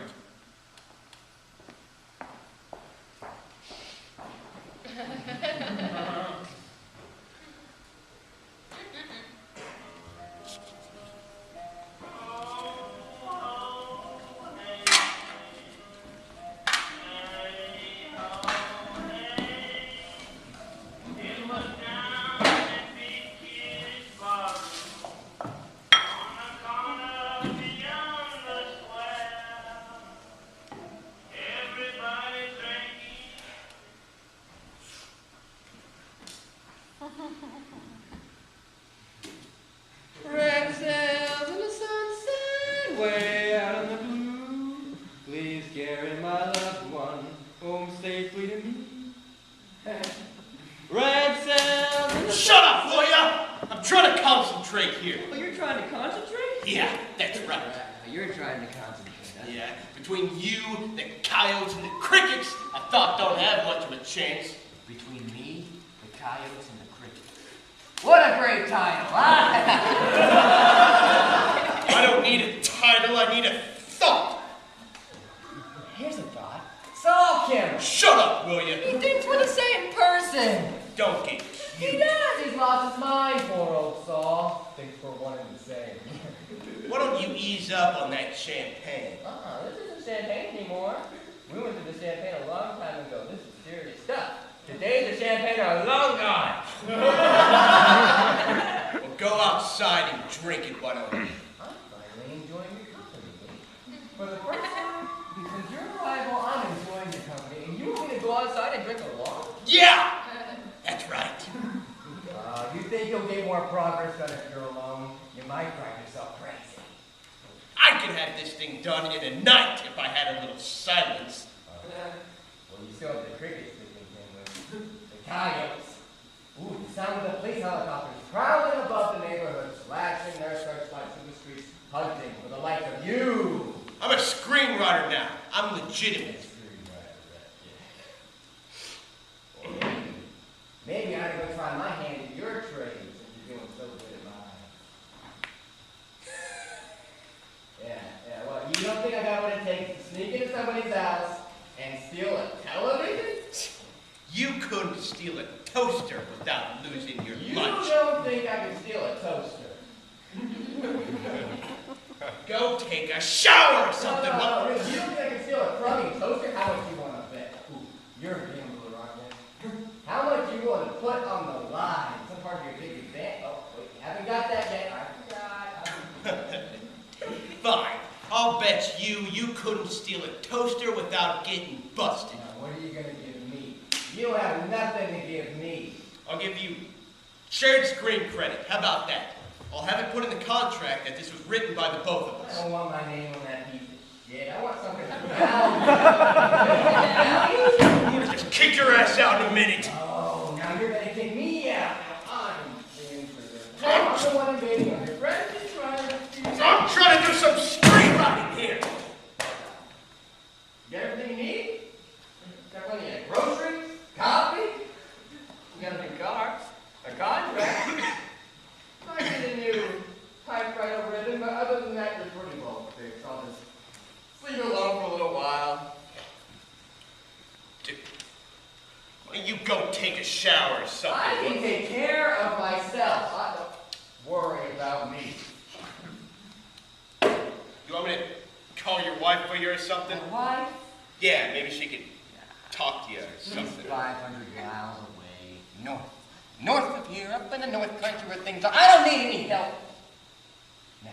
Red sails in the sunset, way out in the blue. Please carry my loved one home safely to me. Red sails in the Shut up, will ya? I'm trying to concentrate here. Oh, you're trying to concentrate? Yeah, that's right. You're trying to concentrate, huh? Yeah, between you, the coyotes, and the crickets, I thought don't have much of a chance. Between me, the coyotes, and the crickets. What a great title, huh? I don't need a title, I need a thought. Here's a thought. Saul Kim. Shut up, will ya? He thinks we're the same person. Don't get He cute. does. He's lost his mind, poor old Saul. Thinks we're one and the same. Why don't you ease up on that champagne? This isn't champagne anymore. We went through the champagne a long time ago. This is serious stuff. The days of champagne are long gone. Well, go outside and drink it, why don't you? I'm finally enjoying your company. For the first time, since your arrival, I'm enjoying your company. And you want me to go outside and drink along? Yeah! That's right. You think you'll get more progress done if you're alone? You might drive yourself crazy. I could have this thing done in a night if I had a little silence. Well, you still have the crickets to contend with. The coyotes. Ooh, the sound of the police helicopters prowling above the neighborhood, flashing their searchlights in the streets, hunting for the likes of you. I'm a screenwriter now. I'm legitimate. Maybe I ought to go try my hand at your trade since you're doing so good at mine. Yeah, well, you don't think I got what it takes to sneak into somebody's house and steal a television? You couldn't steal a toaster without losing your You lunch. don't think I can steal a toaster? Go go take a shower or something. No, you don't think I can steal a crummy toaster? How much you want to bet? Ooh, you're a gambler, aren't you? How much you want to put on the line? Some part of your big event? Oh, wait, you haven't got that yet. I forgot. Fine. I'll bet you couldn't steal a toaster without getting busted. Now, what are you going to give me? You don't have nothing to give me. I'll give you shared screen credit. How about that? I'll have it put in the contract that this was written by the both of I us. don't want my name on that piece of shit. I want something to value. I'm gonna just kick your ass out in a minute. Oh, now you're going to kick me out. Now I'm in for this. I'm the one invading on your friend is trying to do I'm trying to do some screenwriting here. You got everything you need? Got plenty of groceries, coffee. You got a new car, a contract. I get a new typewriter ribbon, but other than that, you're pretty well fixed. I'll just leave you alone for a little while. Dude, why don't you go take a shower or something? I can take care of myself. I don't worry about me. You want me to call your wife for you or something? Why? Yeah, maybe she could talk to you or She's something. 500 miles away, north. North of here, up in the north country where things are. I don't need any help. Now,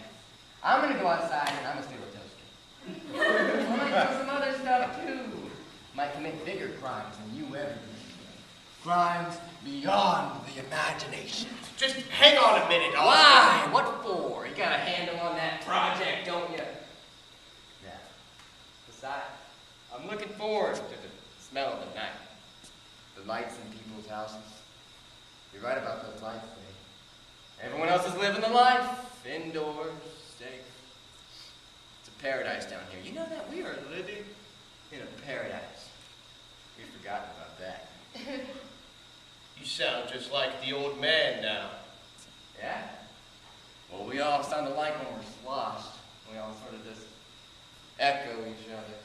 I'm going to go outside and I'm going to steal a toaster. I might do some other stuff too. Might commit bigger crimes than you ever did. Crimes beyond the imagination. Just hang on a minute. Why? What for? You got a handle on that project, don't you? Yeah. Besides, I'm looking forward to the smell of the night. The lights in people's houses. You're right about those lights, Dave. Everyone else is living the life. Indoors, safe. It's a paradise down here. You know that? We are living in a paradise. We've forgotten about that. You sound just like the old man now. Yeah? Well, we all sound alike when we're sloshed. We all sort of just echo each other.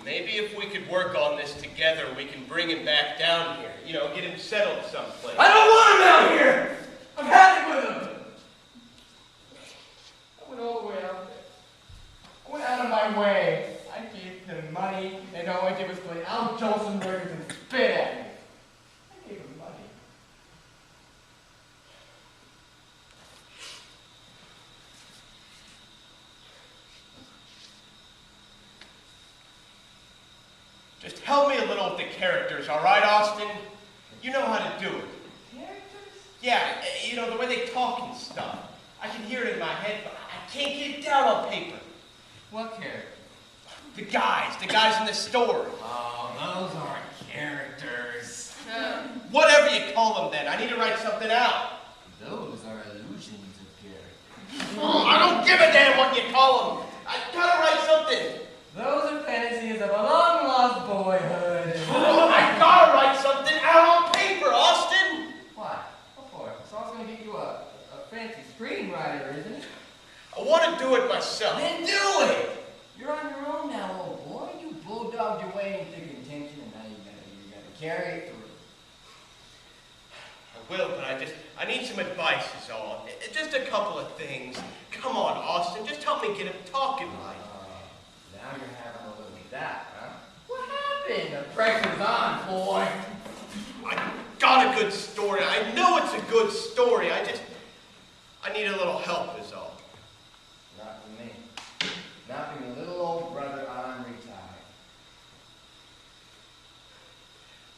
Maybe if we could work on this together, we can bring him back down here. You know, get him settled someplace. I don't want him out here! I've had it with him! I went all the way out there. I went out of my way. I gave them money. They don't want to give us money. I'll jolt some burgers and spit at me. I gave them money. Just help me a little with the characters, all right, Austin? You know how to do it. Characters? Yeah, you know, the way they talk and stuff. I can hear it in my head, but I can't get it down on paper. What characters? The guys in the store. Oh, those aren't characters. Whatever you call them then, I need to write something out. Those are illusions of character. I don't give a damn what you call them. I gotta write something. Those are fantasies of a long-lost boyhood. I gotta write something out on paper, Austin. Why? What for? Saul's gonna get you a fancy screenwriter, isn't it? I want to do it myself. Then do it! You're on your own now, old boy. You bulldogged your way into contention, and now you gotta carry it through. I will, but I need some advice is all. Just a couple of things. Come on, Austin, just help me get him talking right. Now you're having a little of that, huh? What happened? The pressure's on, boy. I got a good story. I know it's a good story. I need a little help is all. Not from me. Not from your little old brother on retired.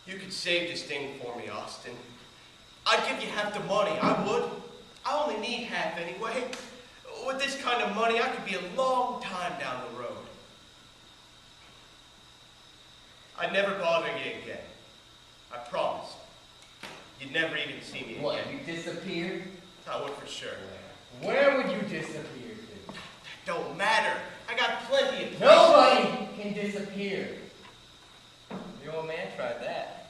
You could save this thing for me, Austin. I'd give you half the money. I would. I only need half anyway. With this kind of money, I could be a long time down the road. I'd never bother you again. I promise. You'd never even see me What, again. you disappeared? I would for sure. Where would you disappear to? Don't matter. I got plenty of places. Nobody can disappear. The old man tried that.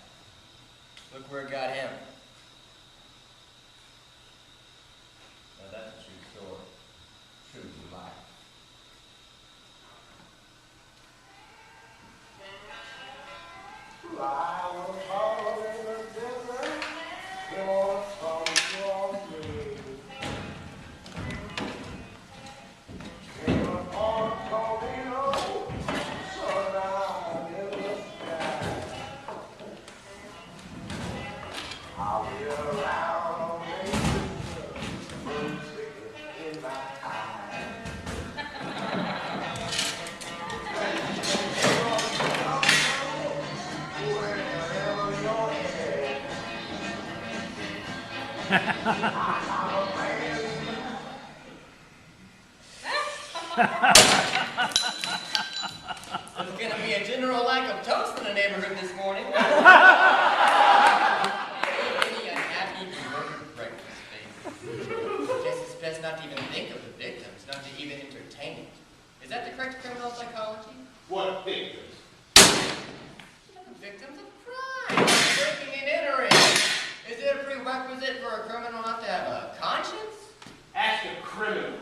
Look where it got him. Now that's a true story. True to life. There's gonna be a general lack of toast in the neighborhood this morning. Any unhappy murdered breakfast face. Guess it's best not to even think of the victims, not to even entertain it. Is that the correct criminal psychology? What victims? Victims of crime, breaking and entering. Is it a prerequisite for a criminal not to have a conscience? Ask a criminal.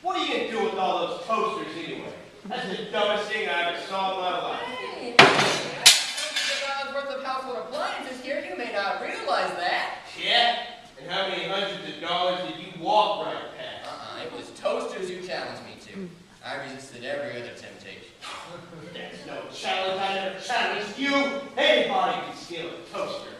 What are you going to do with all those toasters anyway? That's the dumbest thing I ever saw in my life. Hey, $100 worth of household appliances here. You may not realize that. Yeah? And how many hundreds of dollars did you walk right past? It was toasters you challenged me to. I resisted every other temptation. That's no challenge. I never challenged you. Anybody can steal a toaster.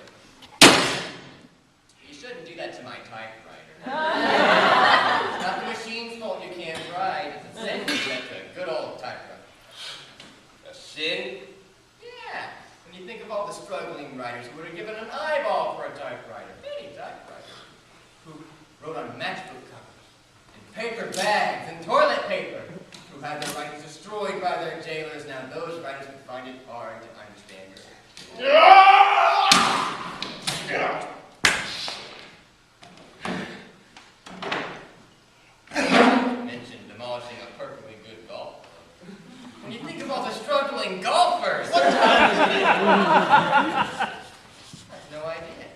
You shouldn't do that to my typewriter. It's not the machine's fault you can't write. It's a sin to do that to a good old typewriter. A sin? Yeah. When you think of all the struggling writers who would have given an eyeball for a typewriter, any typewriter, who wrote on matchbook covers, and paper bags, and toilet paper, who had their writings destroyed by their jailers. Now those writers would find it hard to understand your mentioned demolishing a perfectly good golf club. When you think of all the struggling golfers, what time is it? I have no idea.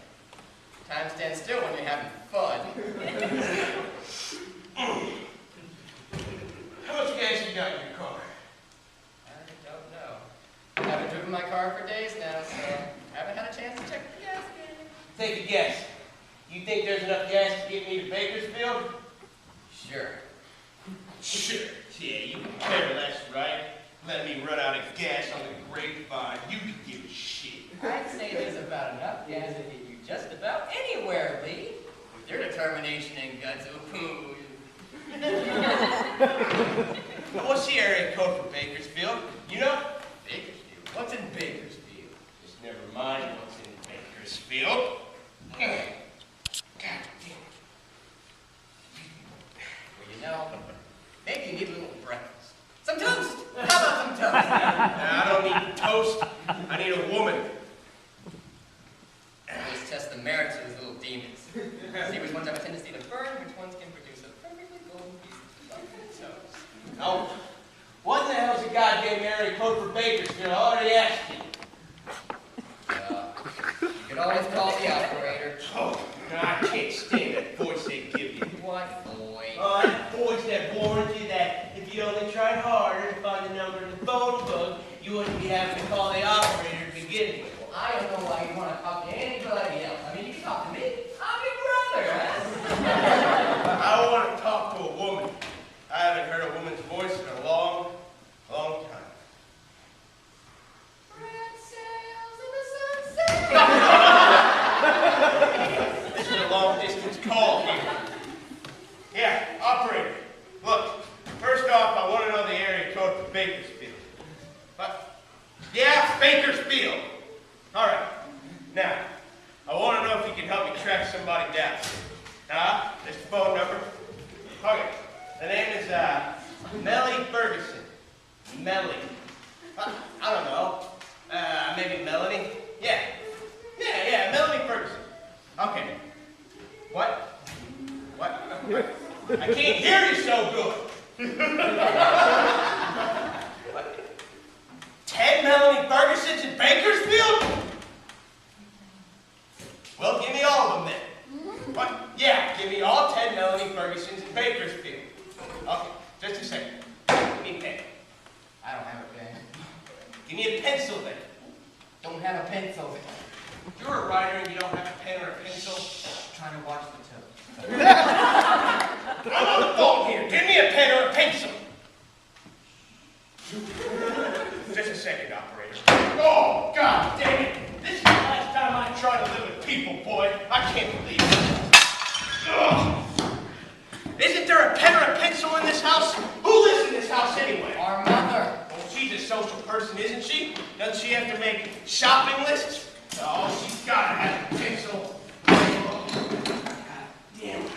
Time stands still when you're having fun. How much gas you got in your car? I don't know. I haven't driven my car for days now, so I haven't had a chance to check the gas can. Take a guess. You think there's enough gas to get me to Bakersfield? Sure. Sure. Yeah, you can care less, right? Let me run out of gas on the grapevine. You can give a shit. I'd say there's about enough gas to get you just about anywhere, Lee. With your determination and guts, What's the area code for Bakersfield? You know? Bakersfield? What's in Bakersfield? Just never mind what's in Bakersfield. God damn it. Well, you know, maybe you need a little breakfast. Some toast! How about some toast? Nah, I don't need toast. I need a woman. Let's test the merits of these little demons. See which ones have a tendency to burn, which ones can produce a perfectly golden piece of toast. Oh, what in the hell's the goddamn area code for Bakersfield? I already asked you. You can always call the operator. Oh, I can't stand that voice they give you. What boy? Oh, that voice that warns you that if you only tried harder to find the number in the phone book, you wouldn't be having to call the operator to begin with. Well, I don't know why you want to talk to anybody else. I mean, you can talk to me. I'm your brother, huh? I want to talk to a woman. I haven't heard a woman's voice in a long, long time. Red sails in the sunset. This is a long-distance call here. Yeah, operator. Look, first off, I want to know the area code for Bakersfield. What? Yeah, Bakersfield. All right. Now, I want to know if you can help me track somebody down. This phone number. Okay. The name is Mellie Ferguson. Mellie. I don't know. Maybe Melanie. Yeah, Melanie Ferguson. Okay. What? I can't hear you so good. What? 10 Melanie Fergusons in Bakersfield? Well, give me all of them then. What? Yeah, give me all 10 Melanie Fergusons in Bakersfield. Okay, just a second. Give me a pen. I don't have a pen. Give me a pencil then. Don't have a pencil. You're a writer and you don't have a pen or a pencil. Trying to watch the toast. I'm on the phone here. Give me a pen or a pencil. Just a second, operator. Oh, God dang it. This is the last time I try to live with people, boy. I can't believe it. Ugh. Isn't there a pen or a pencil in this house? Who lives in this house anyway? Our mother. Well, she's a social person, isn't she? Doesn't she have to make shopping lists? Oh, she's got to have a pencil. Oh, God damn it.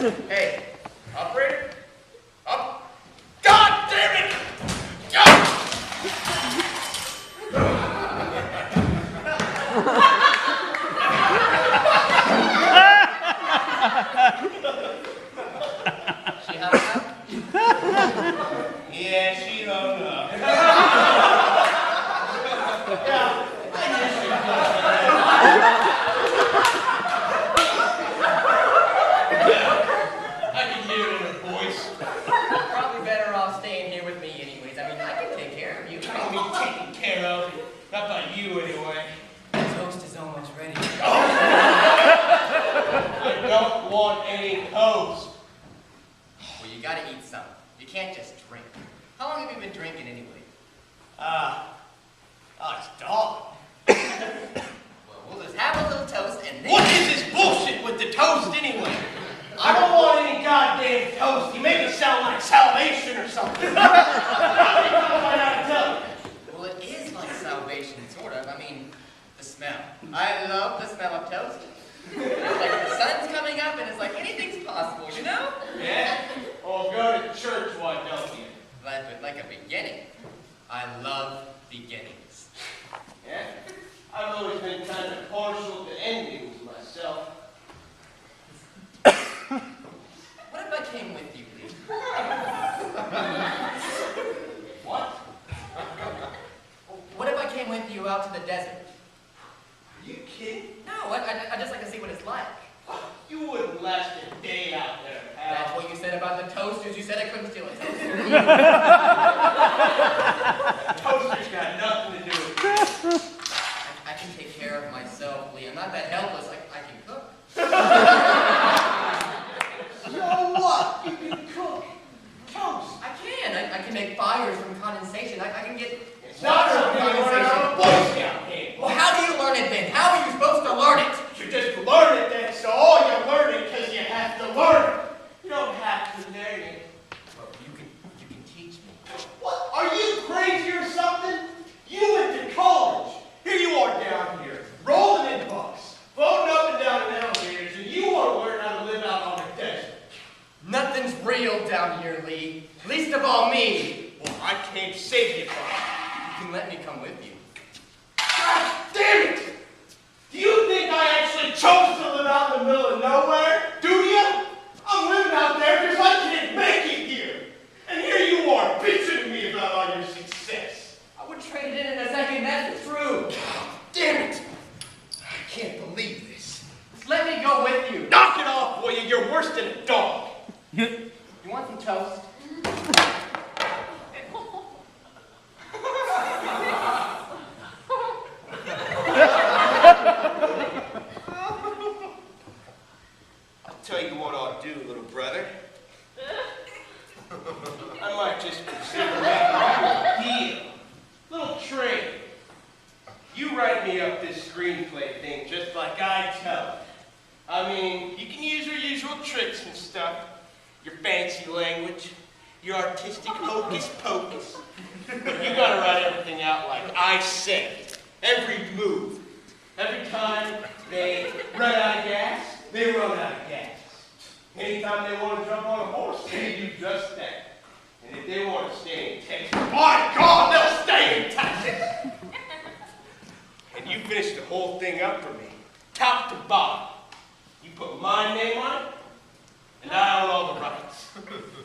Hey, operator? Up. God damn it! God! She hung up? Yeah, she hung up. Yeah, I knew she I can hear it in her voice. You're probably better off staying here with me anyways. I mean, I can take care of you. I don't be taken care of. Not by you, anyway. The toast is almost ready. I don't want any toast. Well, you gotta eat some. You can't just drink. How long have you been drinking anyway? It's dawn. Well, we'll just have a little toast and then... What is this bullshit with the toast, anyway? I don't want any goddamn toast. You make it sound like salvation or something. Well, it is like salvation, sort of. I mean, the smell. I love the smell of toast. It's like the sun's coming up and it's like anything's possible, you know? Yeah? Well, go to church, why don't you? But like a beginning. I love beginnings. Yeah? I've always been kind of partial to endings myself. What if I came with you, Lee? What? What if I came with you out to the desert? Are you kidding? No, I'd just like to see what it's like. You wouldn't last a day out there, pal. That's what you said about the toasters. You said I couldn't steal a toaster. Toaster's got nothing to do with it. I can take care of myself, Lee. I'm not that helpless. I can cook. So what? You can cook toast. I can. I can make fires from condensation. I can get It's not water something from you learn condensation. on a Boy Scout camp. Well, how do you learn it then? How are you supposed to learn it? You just learn it then, so all you learn it because you have to learn it. You don't have to learn it. Well, you can teach me. What? Are you crazy or something? You went to college. Here you are down here, rolling in bucks, floating up and down in elevators, and you want to learn how to live out on the desert. Nothing's real down here, Lee. Least of all me. Well, I can't save you from it. You can let me come with you. God damn it! Do you think I actually chose to live out in the middle of nowhere? Do you? I'm living out there because I can't make it here. And here you are, bitching to me about all your success. I would trade it in a second. That's true. Damn it! I can't believe this. Just let me go with you. Knock it off, will you? You're worse than a dog. You want some toast? I'll tell you what I'll do, little brother. I might just consider that here. Little trade. You write me up this screenplay thing just like I tell it. I mean, you can use your usual tricks and stuff. Your fancy language. Your artistic hocus pocus. But you gotta write everything out like I say. Every move. Every time they run out of gas, they run out of gas. Anytime they want to jump on a horse, they do just that. And if they want to stay in Texas, by God, they'll stay in Texas. And you finish the whole thing up for me, top to bottom. You put my name on it, and I own all the rights.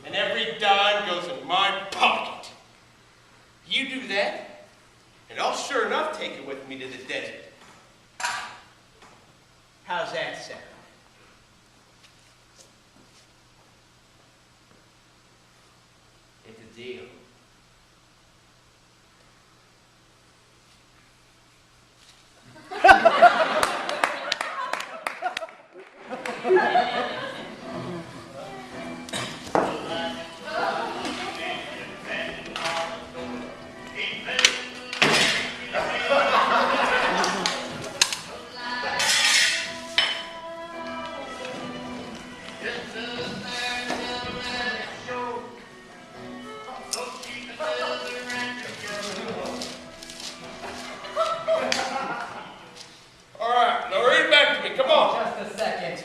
And every dime goes in my pocket. You do that, and I'll sure enough take it with me to the desert. How's that sound? It's a deal. All right, now read it back to me. Come on. Just a second.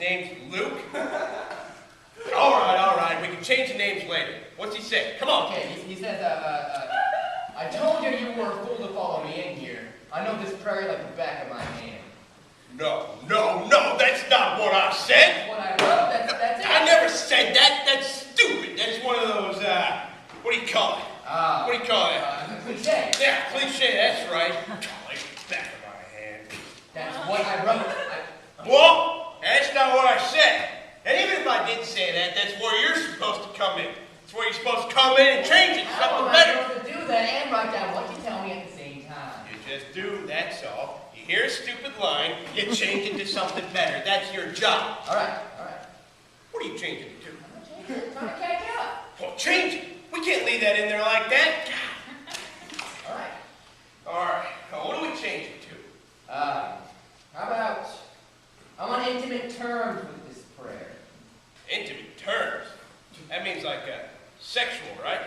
name's Luke? All right, we can change the names later. What's he say? Come on. Okay, he says, I told you you were a fool to follow me in here. I know this prairie like the back of my hand. No, that's not what I said. That's what I wrote, that's it. I never said that. That's stupid. That's one of those, what do you call it? What do you call it? Cliche. Yeah, cliche, that's right. Like the back of my hand. That's what I wrote. Well, that's not what I said. And even if I did say that, that's where you're supposed to come in. That's where you're supposed to come in and change it to something better. I'm supposed to do that and write down what you tell me at the same time. You just do, that's all. You hear a stupid line, you change it to something better. That's your job. All right. What are you changing it to? I'm trying to catch up. Well, change it. We can't leave that in there like that. All All right. Now, what do we change it to? How about, I'm on intimate terms with this prayer. Intimate terms. That means like sexual, right?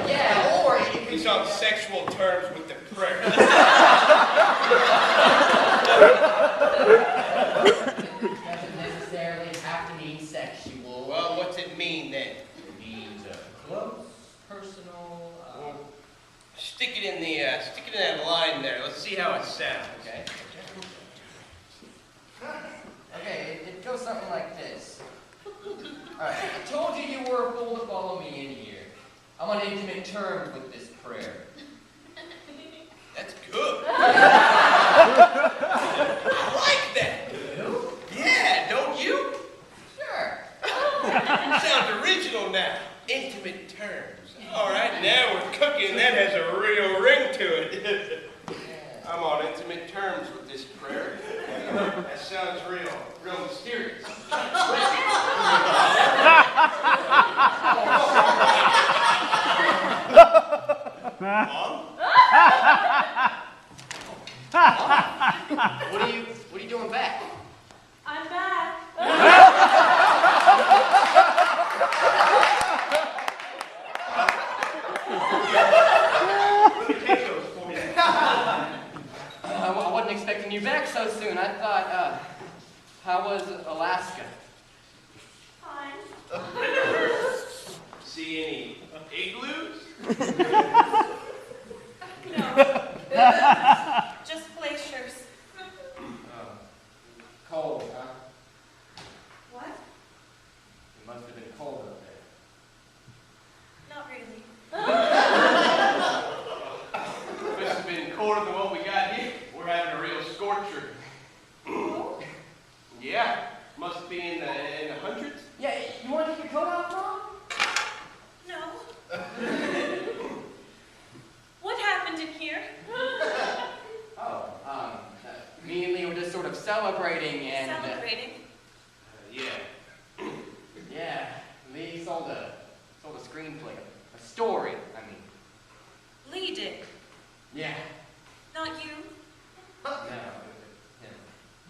Yeah, or it could He's on sexual terms with the prayer. doesn't necessarily have to mean sexual. Well, what's it mean then? It means close, personal. Stick it in that line there. Let's see how it sounds. Okay, it goes something like this. Alright, I told you you were a fool to follow me in here. I'm on intimate terms with this prayer. That's good. I like that. You? Yeah, don't you? Sure. Sounds original now. Intimate terms. All right, now we're cooking. That has a real ring to it. I'm on intimate terms with this prayer. That sounds real mysterious. Mom? What are you doing back? I'm back. Let me take those for you. I wasn't expecting you back so soon. I thought, how was Alaska? Fine. See any igloos? No. Just glaciers. Cold, huh? What? It must have been cold up there. Not really. This has been colder than what we got here. We're having a real scorcher. Oh? Yeah, must be in the hundreds. Yeah, you want to take your coat off, Mom? No. What happened in here? Oh, me and Lee were just sort of celebrating and... Celebrating? Yeah. Yeah, Lee sold a screenplay, a story, I mean. Lee did. Yeah. Not you. No,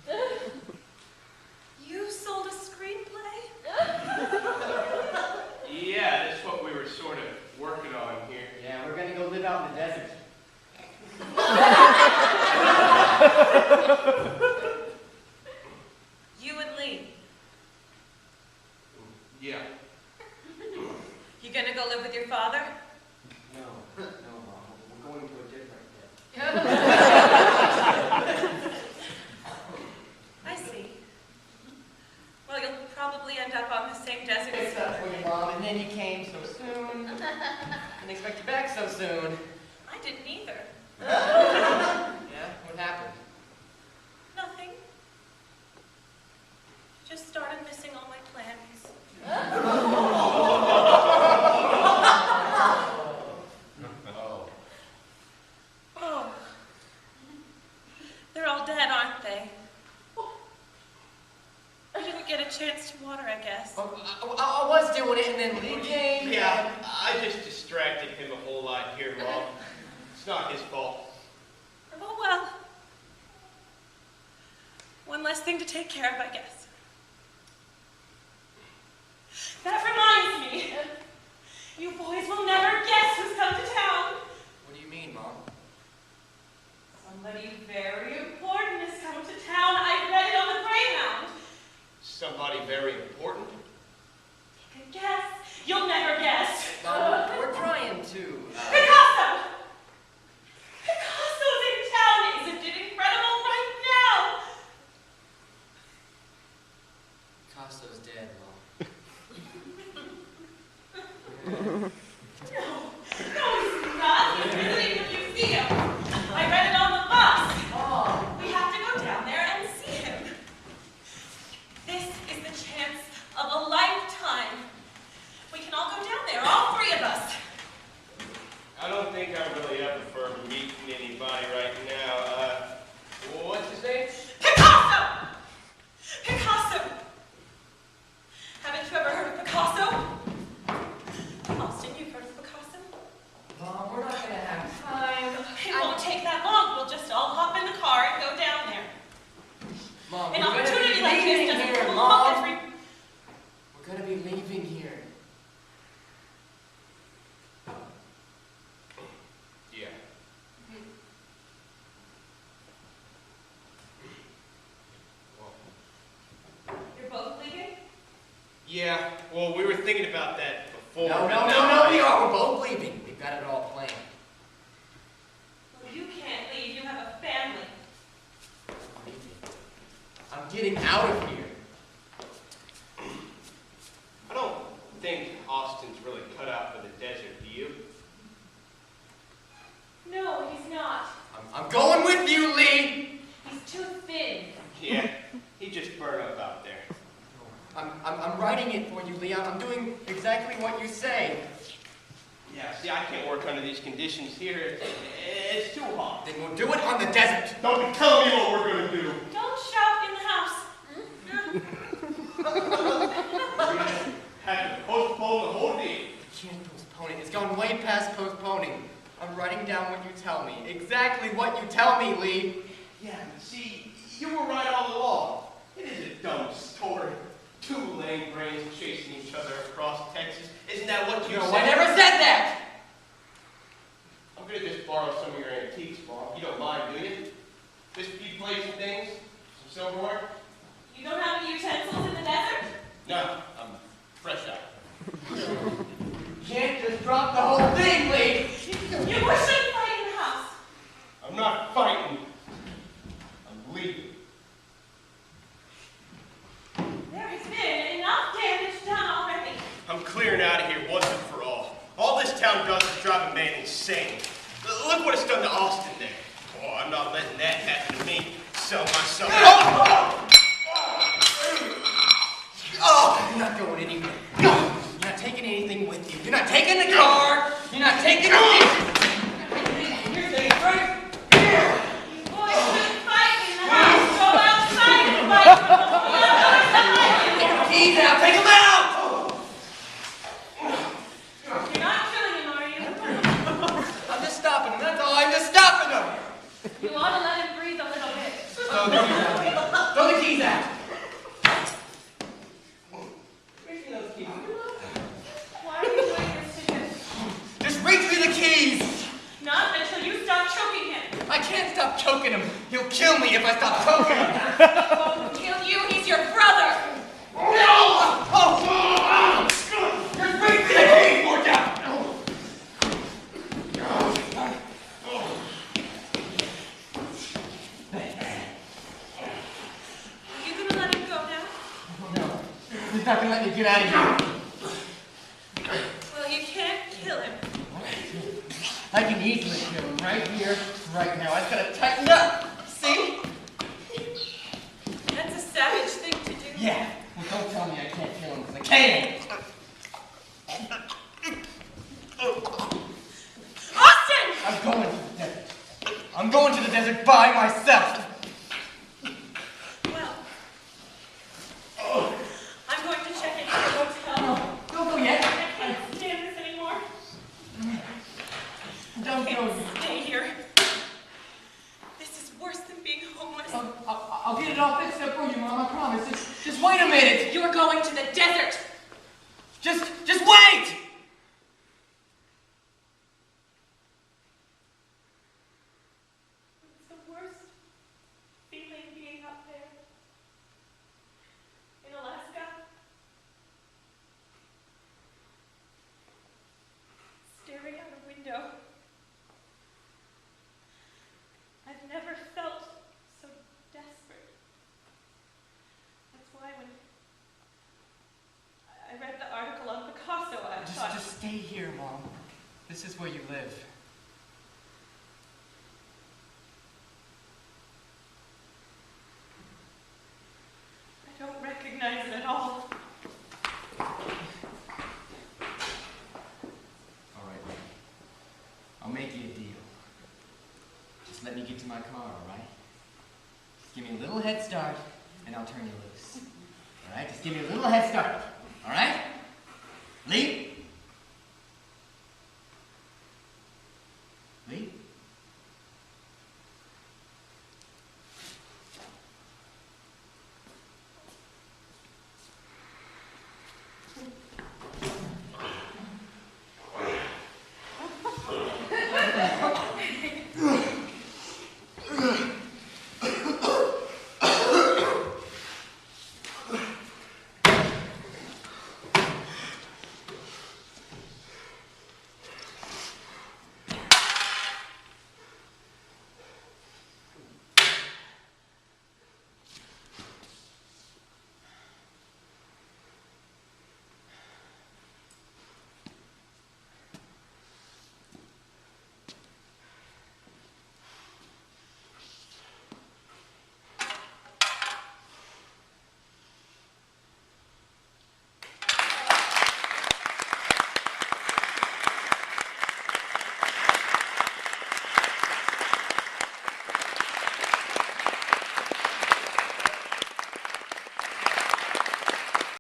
him. You sold a screenplay? Yeah, that's what we were sort of working on here. Yeah, we're gonna go live out in the desert. You and Lee. Yeah. You gonna go live with your father? No, Mom, we're going to a different desert. I see. Well, you'll probably end up on the same desert as Except for your mom, and then you came so soon. Didn't expect you back so soon. I didn't either. Yeah, what happened? Nothing. Just started missing all my plans. Oh. They're all dead, aren't they? I didn't get a chance to water, I guess. I was doing it, and then Lee came. Yeah, I just distracted him a whole lot here, Mom. It's not his fault. Oh, well. One less thing to take care of, I guess. That reminds me. You boys will never guess who's come to town. What do you mean, Mom? Somebody very important has come to town. I read it on the Yeah, well, we were thinking about that before. No, we are. We're both leaving. We've got it all planned. Well, you can't leave. You have a family. I'm getting out of here. I don't think Austin's really cut out for the desert, do you? No, he's not. I'm going with you, Lee. He's too thin. Yeah, he just burned up out there. I'm writing it for you, Lee. I'm doing exactly what you say. Yeah, see, I can't work under these conditions here. It's too hot. Then we'll do it on the desert. Don't be telling me what we're gonna do. Don't shout in the house. We're gonna have to postpone the whole deal. I can't postpone it. It's gone way past postponing. I'm writing down what you tell me. Exactly what you tell me, Lee. Yeah, but see, you were right all along. It is a dumb story. Two lame brains chasing each other across Texas. Isn't that what you No, said? I never said that! I'm gonna just borrow some of your antiques, Mom. You don't mind, do you? Just a few plates and things? Some silverware? You don't have any utensils in the desert? No, I'm fresh out. You can't just drop the whole thing, Lee! You shouldn't fight in the house. I'm not fighting. I'm leaving. There has been enough damage done already. I'm clearing out of here once and for all. All this town does is drive a man insane. Look what it's done to Austin there. Oh, I'm not letting that happen to me. Sell myself. Oh, you're not going anywhere. No, you're not taking anything with you. You're not taking the car. You're not taking anything. You're staying right here. You boys shouldn't fight in the house. Go outside and fight. Take the keys out. Take them out. You're not killing him, are you? I'm just stopping them. That's all. I'm just stopping them. You ought to let him breathe a little bit. Throw the keys out. Throw the keys out. Reach me those keys. Why are you doing this to him? Just reach me the keys. Not until you stop choking him. I can't stop choking him. He'll kill me if I stop choking him. He won't kill you. He's your brother. No! Oh! Just reach me the keys, Morgan. Are you gonna let him go now? No. He's not gonna let me get out of here. Well, you can't kill him. I can easily kill him right here, right now. I just gotta tighten up. See? That's a savage thing to do. Yeah. Well, don't tell me I can't kill him because I can. Austin! I'm going to the desert. I'm going to the desert by myself. Well, I'm going to check into the hotel. Don't go yet. I can't stand this anymore. Don't go. Stay here. This is worse than being homeless. I'll get it all fixed up for you, Mom. I promise. Just wait a minute. You're going to the desert. Just wait. It's the worst feeling being up there. In Alaska. Staring out a window. I've never felt so desperate. That's why when I read the article on Picasso, I thought... Just stay here, Mom. This is where you live. I don't recognize it at all. All right, Mom. I'll make you a deal. Just let me get to my car, all right? Just give me a little head start, and I'll turn you loose. All right? Just give me a little head start. All right? Lee?